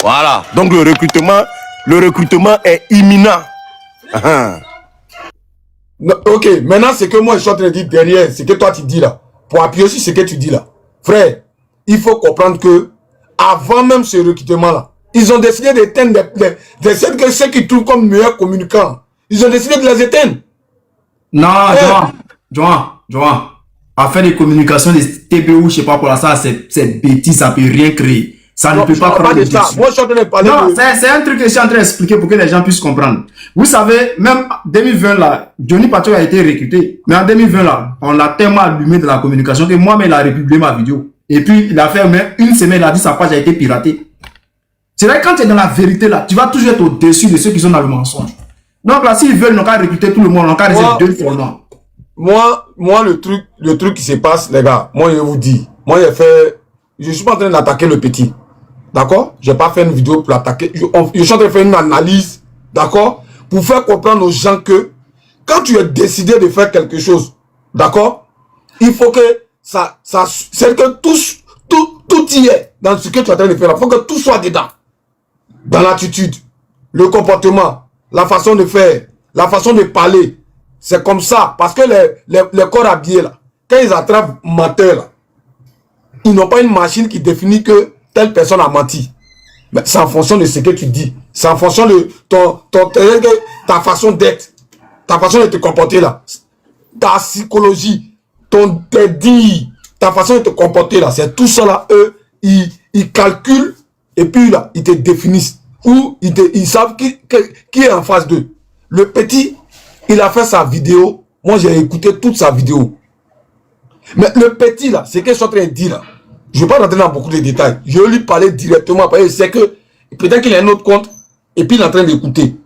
Voilà. Donc le recrutement est imminent. Ok, maintenant ce que moi je suis en train de dire derrière, ce que toi tu dis là, pour appuyer sur ce que tu dis là. Frère, il faut comprendre que avant même ce recrutement là, ils ont décidé d'éteindre ceux qui trouvent comme meilleurs communicants. Ils ont décidé de les éteindre. Non, Johan. Affaire de communication des TBO, je sais pas quoi, ça, c'est bêtise, ça peut rien créer. Ça ne peut pas prendre de ça. Moi, je suis en train de parler. Non, c'est un truc que je suis en train d'expliquer pour que les gens puissent comprendre. Vous savez, même 2020 là, Johnny Pacho a été recruté. Mais en 2020 là, on l'a tellement allumé de la communication que moi-même, il a republié ma vidéo. Et puis, il a fait même une semaine, il a dit sa page a été piratée. C'est vrai que quand tu es dans la vérité là, tu vas toujours être au-dessus de ceux qui sont dans le mensonge. Donc là, s'ils veulent, ils n'ont qu'à recruter tout le monde, ils n'ont qu'à rester 2 fois. Moi, le truc qui se passe, les gars, moi, je vous dis, moi, j'ai fait je suis pas en train d'attaquer le petit. D'accord? Je n'ai pas fait une vidéo pour l'attaquer. Je suis en train de faire une analyse. D'accord? Pour faire comprendre aux gens que quand tu es décidé de faire quelque chose, d'accord? Il faut que c'est que tout y est dans ce que tu es en train de faire. Il faut que tout soit dedans. Dans l'attitude, le comportement, la façon de faire, la façon de parler. C'est comme ça. Parce que les corps habillés, là, quand ils attrapent menteur, là, ils n'ont pas une machine qui définit que telle personne a menti. Mais c'est en fonction de ce que tu dis. C'est en fonction de ta façon d'être, ta façon de te comporter là. Ta psychologie, tes dires, ta façon de te comporter là. C'est tout ça là. Eux, ils calculent et puis là, ils te définissent. Ou ils savent qui est en face d'eux. Le petit, il a fait sa vidéo. Moi, j'ai écouté toute sa vidéo. Mais le petit là, c'est ce que je suis en train de dire là. Je ne vais pas rentrer dans beaucoup de détails. Je vais lui parler directement. Parce que c'est que peut-être qu'il a un autre compte et puis il est en train d'écouter.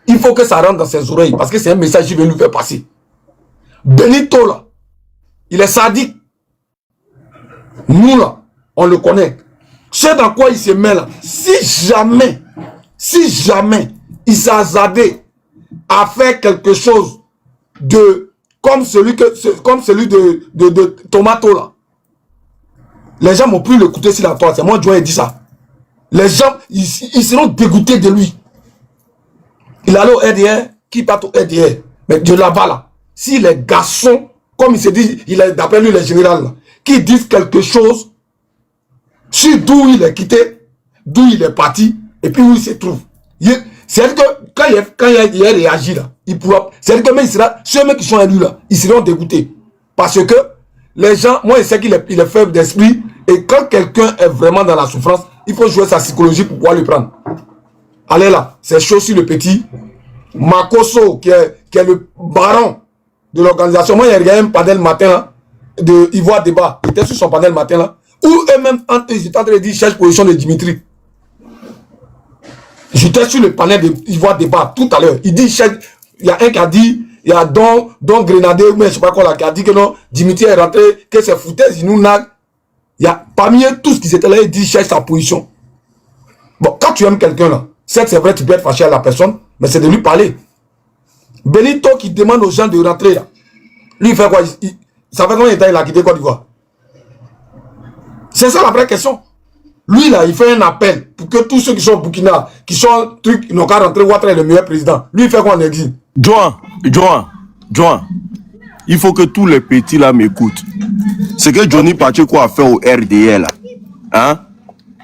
Il faut que ça rentre dans ses oreilles parce que c'est un message qu'il veut lui faire passer. Benito là, il est sadique. Nous là, on le connaît. C'est dans quoi il se met là. Si jamais il s'est hasardé à faire quelque chose de comme celui de Tomato là. Les gens m'ont plus l'écouter sur la toile. C'est moi, Joe, dit ça. Les gens, ils seront dégoûtés de lui. Il allait au RDR, qui part au RDR. Mais de là-bas, là, si les garçons, comme il se dit, d'après lui, les généraux, là, qui disent quelque chose sur d'où il est quitté, d'où il est parti, et puis où il se trouve. C'est-à-dire que quand il a réagi, là, il pourra. C'est-à-dire que même ceux qui sont à lui, là, ils seront dégoûtés. Parce que les gens, moi, je sais qu'il est faible d'esprit. Et quand quelqu'un est vraiment dans la souffrance, il faut jouer sa psychologie pour pouvoir le prendre. Allez là, c'est chaud sur le petit. Makoso, qui est le baron de l'organisation. Moi, il y a regardé un panel matin là, de Ivoire Débat. Il était sur son panel matin là. Où eux-mêmes, ils étaient en train de dire cherche position de Dimitri. J'étais sur le panel de Ivoire Débat tout à l'heure. Il dit cherche. Il y a un qui a dit. Il y a Don Grenadier, mais je sais pas quoi là, qui a dit que non, Dimitri est rentré, que c'est foutaise, il nous nague. Il y a parmi eux tous qui étaient là, il dit cherche sa position. Bon, quand tu aimes quelqu'un là, c'est vrai, tu peux être fâché à la personne, mais c'est de lui parler. Benito qui demande aux gens de rentrer là. Lui, il fait quoi? Ça fait combien de temps il a quitté Côte d'Ivoire? C'est ça la vraie question. Lui là, il fait un appel pour que tous ceux qui sont au Burkina, qui sont trucs, ils n'ont qu'à rentrer, Ouattara est le meilleur président. Lui, il fait quoi en exil? Joan, il faut que tous les petits là m'écoutent. Ce que Johnny Pacheco a fait au RDL, là, hein,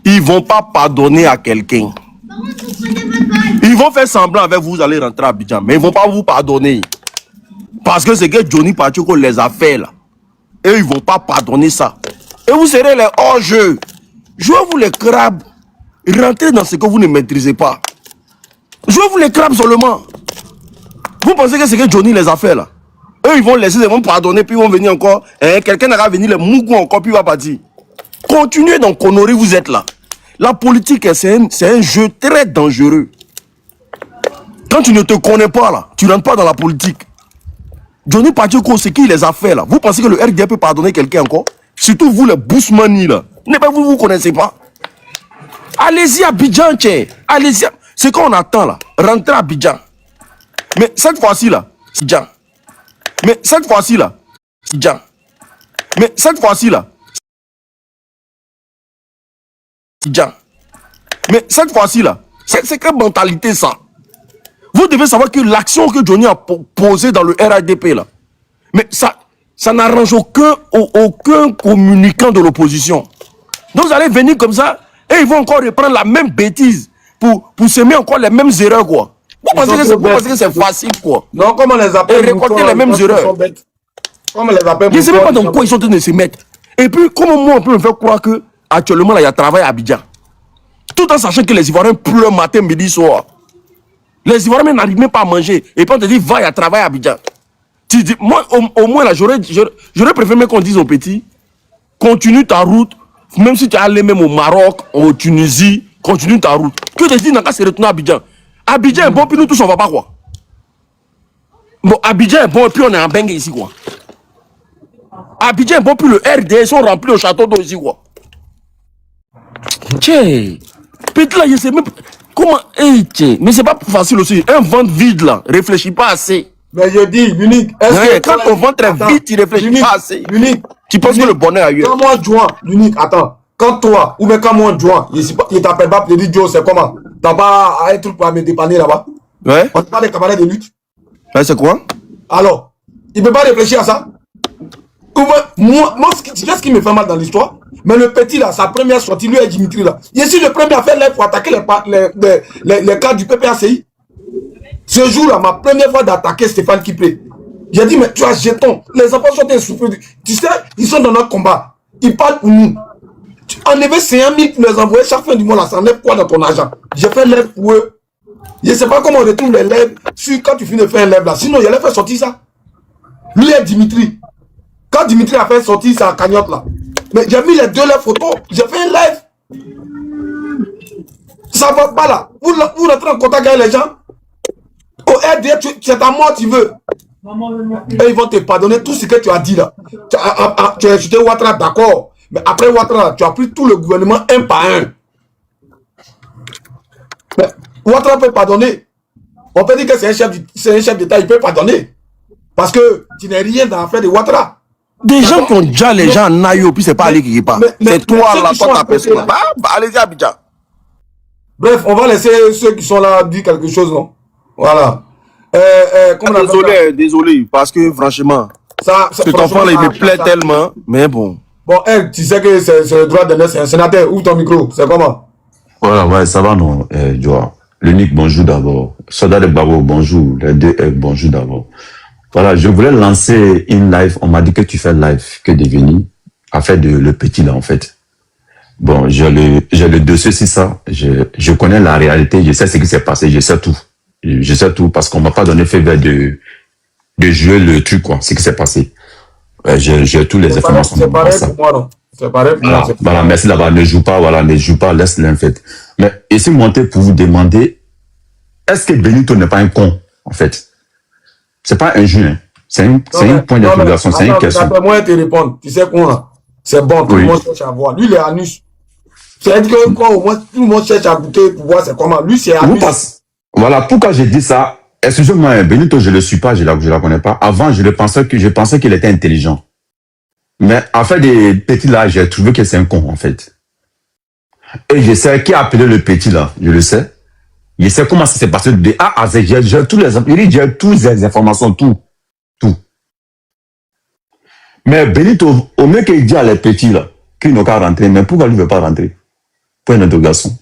ils vont pas pardonner à quelqu'un. Ils vont faire semblant avec vous, vous allez rentrer à Abidjan, mais ils vont pas vous pardonner. Parce que c'est que Johnny Pacheco les a fait là. Et ils vont pas pardonner ça. Et vous serez les hors-jeu. Jouez-vous les crabes. Rentrez dans ce que vous ne maîtrisez pas. Jouez-vous les crabes seulement. Vous pensez que c'est que Johnny les a fait là? Eux, ils vont laisser, ils vont pardonner, puis ils vont venir encore. Quelqu'un va venir les mougou encore, puis il va partir. Continuez dans conneries, vous êtes là. La politique, c'est un jeu très dangereux. Quand tu ne te connais pas là, tu ne rentres pas dans la politique. Johnny Pacheco, c'est qui les a fait là? Vous pensez que le RDA peut pardonner quelqu'un encore? Surtout vous, les Bousmani là. Vous ne connaissez pas. Allez-y à Abidjan, allez-y. C'est qu'on attend là. Rentrez à Abidjan. Mais cette fois-ci là, c'est Abidjan. Mais cette fois-ci là, c'est Abidjan. Mais cette fois-ci là, c'est Abidjan. Mais cette fois-ci là, c'est quelle mentalité ça? Vous devez savoir que l'action que Johnny a posée dans le RADP là, mais ça n'arrange aucun communicant de l'opposition. Donc vous allez venir comme ça et ils vont encore reprendre la même bêtise pour semer encore les mêmes erreurs quoi. Vous pensez que c'est facile quoi? Non, comment les appelle? Et récolter les mêmes erreurs. Comment les appelle? Je ne sais même pas dans quoi ils sont en train de se mettre. Et puis comment moi on peut me faire croire que actuellement là il y a travail à Abidjan. Tout en sachant que les Ivoiriens pleurent matin, midi, soir. Les Ivoiriens n'arrivent même pas à manger. Et puis on te dit va, il y a travail à Abidjan. Tu dis, moi au moins là j'aurais préféré qu'on dise aux petits continue ta route. Même si tu es allé même au Maroc, en Tunisie, continue ta route. Que de dire, n'a qu'à se retourner à Abidjan. Abidjan est bon, puis nous tous on va pas quoi. Bon, Abidjan est bon, et puis on est en bengue ici quoi. Abidjan est bon, puis le RD, ils sont remplis au château d'eau ici quoi. Tiens, petit là, je sais même pas comment. Hey, tiens, mais c'est pas facile aussi. Un ventre vide là, réfléchis pas assez. Mais je dis, l'unique. Quand on vend très vite, tu réfléchis pas assez. L'unique. Tu penses que le bonheur est ailleurs. Quand moi, Joan, l'unique, attends. Quand toi, ou bien quand moi, Joan, il t'appelle pas pour te dire, Joe, c'est comment? T'as pas un truc pour me dépanner là-bas? Ouais. On parle des camarades de lutte. Ouais, c'est quoi? Alors, il peut pas réfléchir à ça? Ou bien, moi, ce qui me fait mal dans l'histoire, mais le petit là, sa première sortie, lui et Dimitri là, je suis le premier à faire l'air pour attaquer les cadres du PPACI. Ce jour-là, ma première fois d'attaquer Stéphane Kipré, j'ai dit, mais tu as jeton, les enfants sont insouffrés. Tu sais, ils sont dans notre combat. Ils parlent pour nous. Tu enlèves 5 000 pour les envoyer chaque fin du mois, là, ça enlève quoi dans ton argent? J'ai fait l'air pour eux. Je ne sais pas comment on retrouve les lèvres quand tu finis de faire un lèvre là. Sinon, il allait faire sortir ça. Lui et Dimitri. Quand Dimitri a fait sortir sa cagnotte là, mais j'ai mis les 2 lèvres photos. J'ai fait un live. Ça va pas là. Vous rentrez en contact avec les gens. Au RDF, c'est ta mort, tu veux. Et ils vont te pardonner tout ce que tu as dit là. Tu as insulté Ouattara, d'accord. Mais après Ouattara, tu as pris tout le gouvernement un par un. Mais Ouattara peut pardonner. On peut dire que c'est un chef d'État, il peut pardonner. Parce que tu n'es rien dans l'affaire de Ouattara. Des gens qui ont déjà les gens en aïe, puis c'est pas aller quelque part. C'est toi là, toi ta personne. Allez-y, Abidjan. Bref, on va laisser ceux qui sont là dire quelque chose, non? Voilà. Désolé, parce que franchement, cet enfant là, il me plaît tellement, mais bon. Bon, tu sais que c'est le droit de naître, c'est un sénateur. Ouvre ton micro, c'est comment? Voilà, ouais, ça va, non, Joa. L'unique, bonjour d'abord. Soldat de Babo, bonjour. Les deux, bonjour d'abord. Voilà, je voulais lancer une live. On m'a dit que tu fais live, que Deveni a fait le petit là, en fait. Bon, j'ai le dossier sur ça. Je connais la réalité, je sais ce qui s'est passé, je sais tout. Je sais tout parce qu'on m'a pas donné fait de jouer le truc, quoi, ce qui s'est passé. J'ai tous les informations. C'est pareil pour moi, non? C'est pareil pour moi. Voilà, merci là-bas, ne joue pas, laisse-le en fait. Mais ici, monter pour vous demander, est-ce que Benito n'est pas un con, en fait? C'est pas un jeu, hein. C'est un point d'interrogation, c'est une question. Moi, te répondre. Tu sais quoi? C'est bon, tout le monde cherche à voir. Lui, il est anus. C'est que quoi, au moins, tout le monde cherche à goûter pour voir c'est comment. Lui, c'est anus. Voilà, pourquoi j'ai dit ça? Excusez-moi, Benito, je le suis pas, je la connais pas. Avant, je pensais qu'il était intelligent. Mais en fait, des petits là, j'ai trouvé que c'est un con, en fait. Et je sais qui a appelé le petit là, je le sais. Je sais comment ça s'est passé de A à Z. J'ai toutes les informations, tout. Mais Benito, au mieux qu'il dit à les petits là, qu'ils n'ont qu'à rentrer, mais pourquoi lui ne veut pas rentrer? Point d'interrogation.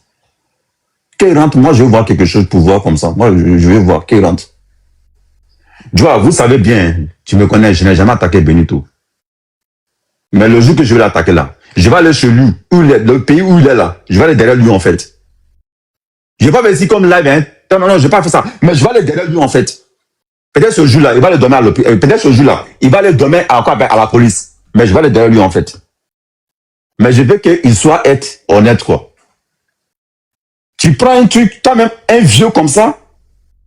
Qu'il rentre, moi je veux voir quelque chose pour voir comme ça. Moi je veux voir qu'il rentre. Joa, vous savez bien, tu me connais, je n'ai jamais attaqué Benito. Mais le jour que je vais l'attaquer là, je vais aller chez lui, le pays où il est là, je vais aller derrière lui en fait. Je ne vais pas faire ici comme live, hein. Non, je ne vais pas faire ça. Mais je vais aller derrière lui en fait. Peut-être ce jour-là, il va le donner à l'hôpital. Peut-être ce jour-là, il va le donner à la police. Mais je vais aller derrière lui en fait. Mais je veux qu'il soit honnête, quoi. Tu prends un truc, toi-même, un vieux comme ça,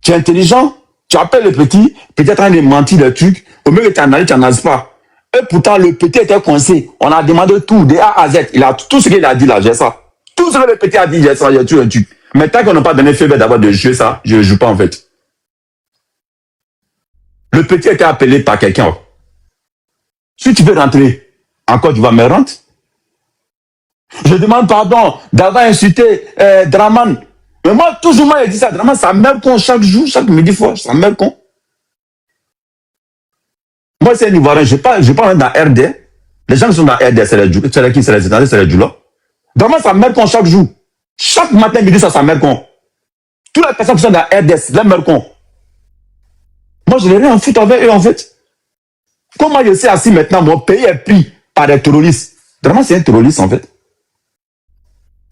tu es intelligent, tu appelles le petit, peut-être en train de mentir le truc, au mieux que tu analyses, tu n'analyses pas. Et pourtant, le petit était coincé. On a demandé tout, de A à Z. Il a tout ce qu'il a dit là, j'ai ça. Tout ce que le petit a dit, j'ai ça, j'ai tout un truc. Mais tant qu'on n'a pas donné feu d'abord de jouer ça, je ne joue pas en fait. Le petit était appelé par quelqu'un. Si tu veux rentrer en Côte d'Ivoire, mais rentre. Je demande pardon d'avoir insulté Draman. Mais moi, toujours, moi, il dit ça. Draman, ça mère con chaque jour, chaque midi fois. Ça mère con. Moi, c'est un Ivoirien. Je parle dans RD. Les gens qui sont dans RD, c'est les qui, c'est les étrangers, c'est les Djoula. Draman, ça mère con chaque jour. Chaque matin, midi, ça mère con. Toutes les personnes qui sont dans RD, c'est la mère con. Moi, je n'ai rien à foutre avec eux, en fait. Comment je sais assis maintenant, mon pays est pris par des terroristes. Draman, c'est un terroriste, en fait.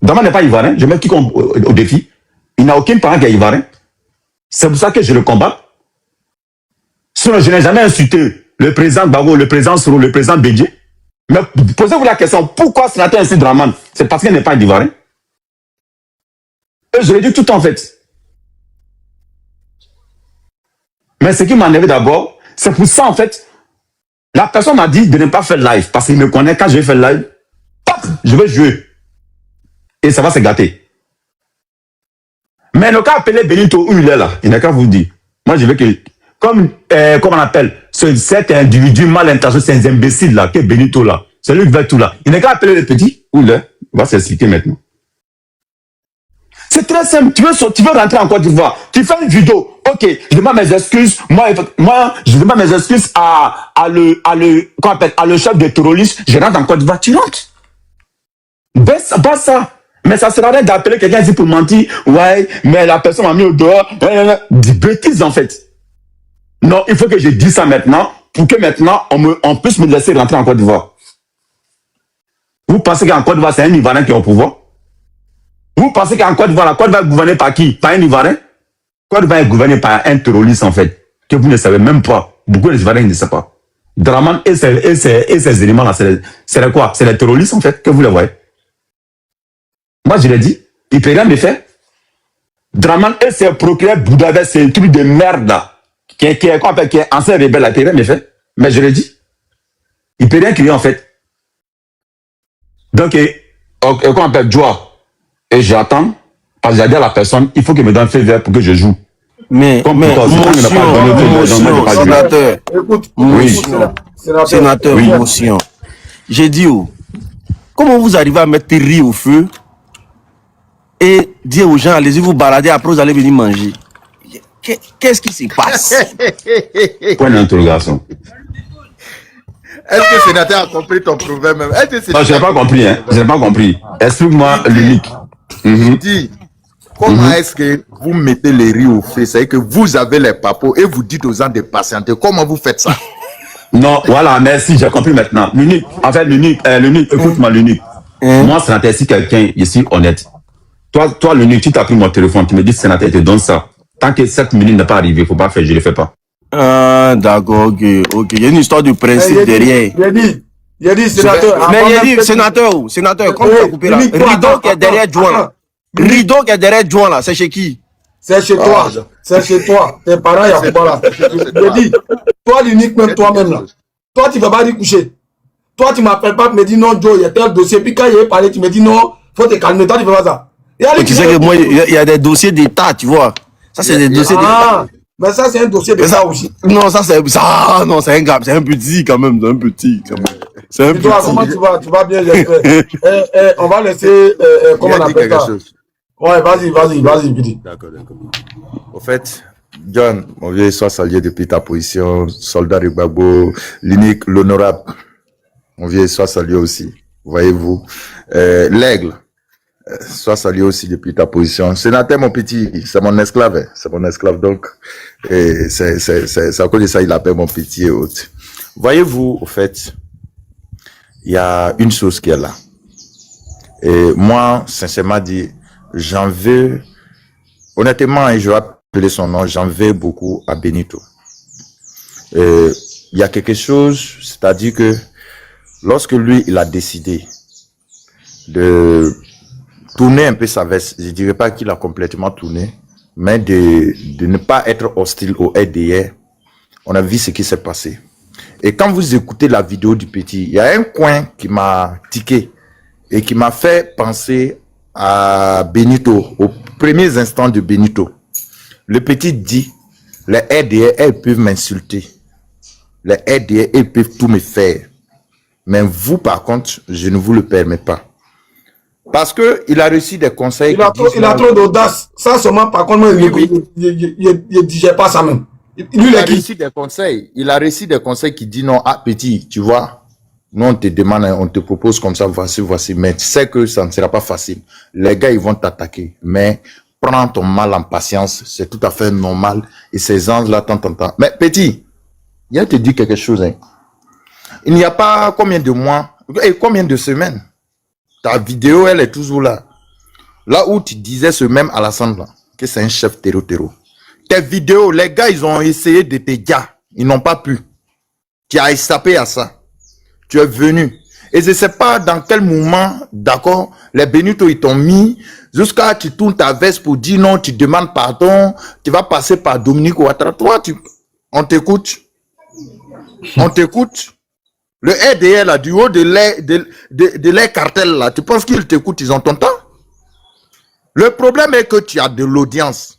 Draman n'est pas ivoirien. Je mets quiconque au défi. Il n'a aucun parent qui est ivoirien. C'est pour ça que je le combats. Sinon, je n'ai jamais insulté le président Gbagbo, le président Soro, le président Bédié. Mais posez-vous la question, pourquoi sénateur insulte Draman? C'est parce qu'il n'est pas ivoirien. Et je l'ai dit tout en fait. Mais ce qui m'a énervé d'abord, c'est pour ça en fait, la personne m'a dit de ne pas faire live, parce qu'il me connaît, quand je vais faire live, paf, je vais jouer. et ça va se gâter. Mais le cas appelé Benito où il est là, il n'a qu'à vous dire. Moi, je veux que, comme on appelle, cet individu mal intentionné, ces imbéciles là, qui est Benito là, c'est lui qui veut tout là. Il n'a qu'à appeler le petit où il est. Il va s'expliquer maintenant. C'est très simple. Tu veux rentrer en Côte d'Ivoire. Tu fais une vidéo. Ok, je demande mes excuses. Moi, je demande mes excuses à le chef de terroriste. Je rentre en Côte d'Ivoire. Tu rentres. Pas ça. Mais ça sert à rien d'appeler quelqu'un ici pour mentir. Ouais, mais la personne m'a mis au dehors. Des bêtises, en fait. Non, il faut que je dise ça maintenant pour que maintenant, on puisse me laisser rentrer en Côte d'Ivoire. Vous pensez qu'en Côte d'Ivoire, c'est un Ivoirien qui est au pouvoir? Vous pensez qu'en Côte d'Ivoire, la Côte d'Ivoire est gouvernée par qui? Par un Ivoirien? Côte d'Ivoire est gouvernée par un terroriste, en fait, que vous ne savez même pas. Beaucoup d'Ivoiriens ne savent pas. Draman et ces éléments-là, c'est quoi? C'est les terroristes, en fait, que vous les voyez. Moi, je l'ai dit, il ne peut rien me faire. Draman et ses procureurs Bouddha, c'est un truc de merde, là, qui est ancien rebelle, là, il ne peut rien me faire. Mais je l'ai dit, il ne peut rien crier, en fait. Donc, qu'on appelle Joie. Et j'attends, parce que j'ai dit à la personne, il faut qu'il me donne feu vert pour que je joue. Mais, sénateur, Écoute, oui, sénateur, oui. motion. J'ai dit, comment vous arrivez à mettre riz au feu et dire aux gens, allez-y vous balader, après vous allez venir manger? Qu'est-ce qui se passe? Point d'interrogation. Est-ce que le sénateur a compris ton problème même? Non, je n'ai pas compris, hein. Je n'ai pas compris. Explique-moi l'unique. Dis, comment est-ce que vous mettez les riz au feu? C'est que vous avez les papos et vous dites aux gens de patienter. Comment vous faites ça? Non, voilà, merci, j'ai compris maintenant. L'unique, en fait, l'unique, écoute-moi, l'unique. Moi, sénateur, si quelqu'un ici honnête, toi, l'unique, tu t'as pris mon téléphone, tu me dis, sénateur, il te donne ça. Tant que 7 minutes n'est pas arrivé, il ne faut pas faire, je ne le fais pas. Ah, d'accord, ok. Il y a une histoire de principe derrière. Il a dit, sénateur. Mais il a dit, sénateur, quand tu as coupé là, rideau qui est derrière Juan là. Rideau qui est derrière Juan là, c'est chez qui? C'est chez toi. C'est chez toi. Tes parents, il y a pas là. Il a dit, toi, l'unique, même toi-même là. Toi, tu ne vas pas aller coucher. Toi, tu ne m'appelles pas, tu me dis non, Joe, il y a tel dossier. Puis quand il est parlé, tu me dis non, faut te calmer. Toi, tu ne fais pas ça. Tu sais que moi, il y a des dossiers d'État, tu vois. Ça, c'est des dossiers d'État. Mais ça, c'est un dossier d'État aussi. Non, ça, c'est ça. Non, c'est un gars, c'est un petit quand même. C'est un petit quand même. C'est un petit. Toi, comment tu vas bien, j'espère. On va laisser, comment on appelle ça? Ouais, vas-y, petit. D'accord. Au fait, John, mon vieux, sois salué depuis ta position, soldat de Gbagbo, l'unique, l'honorable. Mon vieux, sois salué aussi. Voyez-vous. L'aigle. Sois salué aussi depuis ta position. Sénateur, mon petit, c'est mon esclave. Hein. C'est mon esclave, donc. C'est à cause de ça, il appelle mon petit et autres. Voyez-vous, au fait, il y a une chose qui est là. Et moi, sincèrement dit, j'en veux, honnêtement, et je vais appeler son nom, j'en veux beaucoup à Benito. Il y a quelque chose, c'est-à-dire que lorsque lui, il a décidé de tourner un peu sa veste, je ne dirais pas qu'il a complètement tourné, mais de ne pas être hostile au RDR, on a vu ce qui s'est passé. Et quand vous écoutez la vidéo du petit, il y a un coin qui m'a tiqué et qui m'a fait penser à Benito, aux premiers instants de Benito. Le petit dit, les RDR, elles peuvent m'insulter. Les RDR, elles peuvent tout me faire. Mais vous, par contre, je ne vous le permets pas. Parce que il a reçu des conseils. Il a trop d'audace. Ça seulement, par contre, moi, il ne digère pas ça même. Il a reçu des conseils. Il a reçu des conseils qui disent non, ah petit, tu vois, nous on te demande, on te propose comme ça, voici, mais tu sais que ça ne sera pas facile. Les gars, ils vont t'attaquer, mais prends ton mal en patience, c'est tout à fait normal. Et ces anges-là, tant. Mais petit, il te dit quelque chose. Hein. Il n'y a pas combien de mois et combien de semaines. Ta vidéo, elle est toujours là. Là où tu disais ce même Alassane là, que c'est un chef terreau. Tes vidéos, les gars, ils ont essayé de te dire. Ils n'ont pas pu. Tu as échappé à ça. Tu es venu. Et je ne sais pas dans quel moment, d'accord, les Benito, ils t'ont mis jusqu'à tu tournes ta veste pour dire non, tu demandes pardon, tu vas passer par Dominique Ouattara. Toi, on t'écoute. On t'écoute. Le RDL, là, du haut de l'air cartel, là, tu penses qu'ils t'écoutent, ils ont ton temps? Le problème est que tu as de l'audience.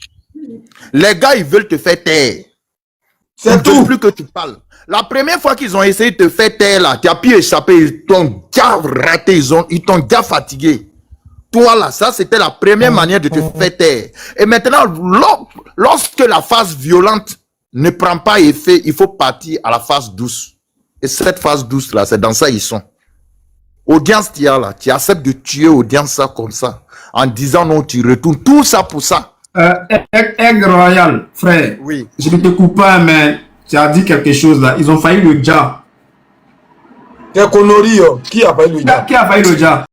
Les gars, ils veulent te faire taire. C'est tout. Plus que tu parles. La première fois qu'ils ont essayé de te faire taire, là, tu as pu échapper, ils t'ont déjà raté, ils t'ont déjà fatigué. Toi, là, ça, c'était la première manière de te faire taire. Et maintenant, lorsque la phase violente ne prend pas effet, il faut partir à la phase douce. Et cette phase douce, là, c'est dans ça ils sont. Audience, tu as là, tu acceptes de tuer audience ça comme ça, en disant non, tu retournes. Tout ça pour ça. Aigle Royal, frère. Oui. Je ne te coupe pas, mais tu as dit quelque chose là. Ils ont failli le Dja. Quel connerie, qui a failli le Dja? Qui a failli le Dja?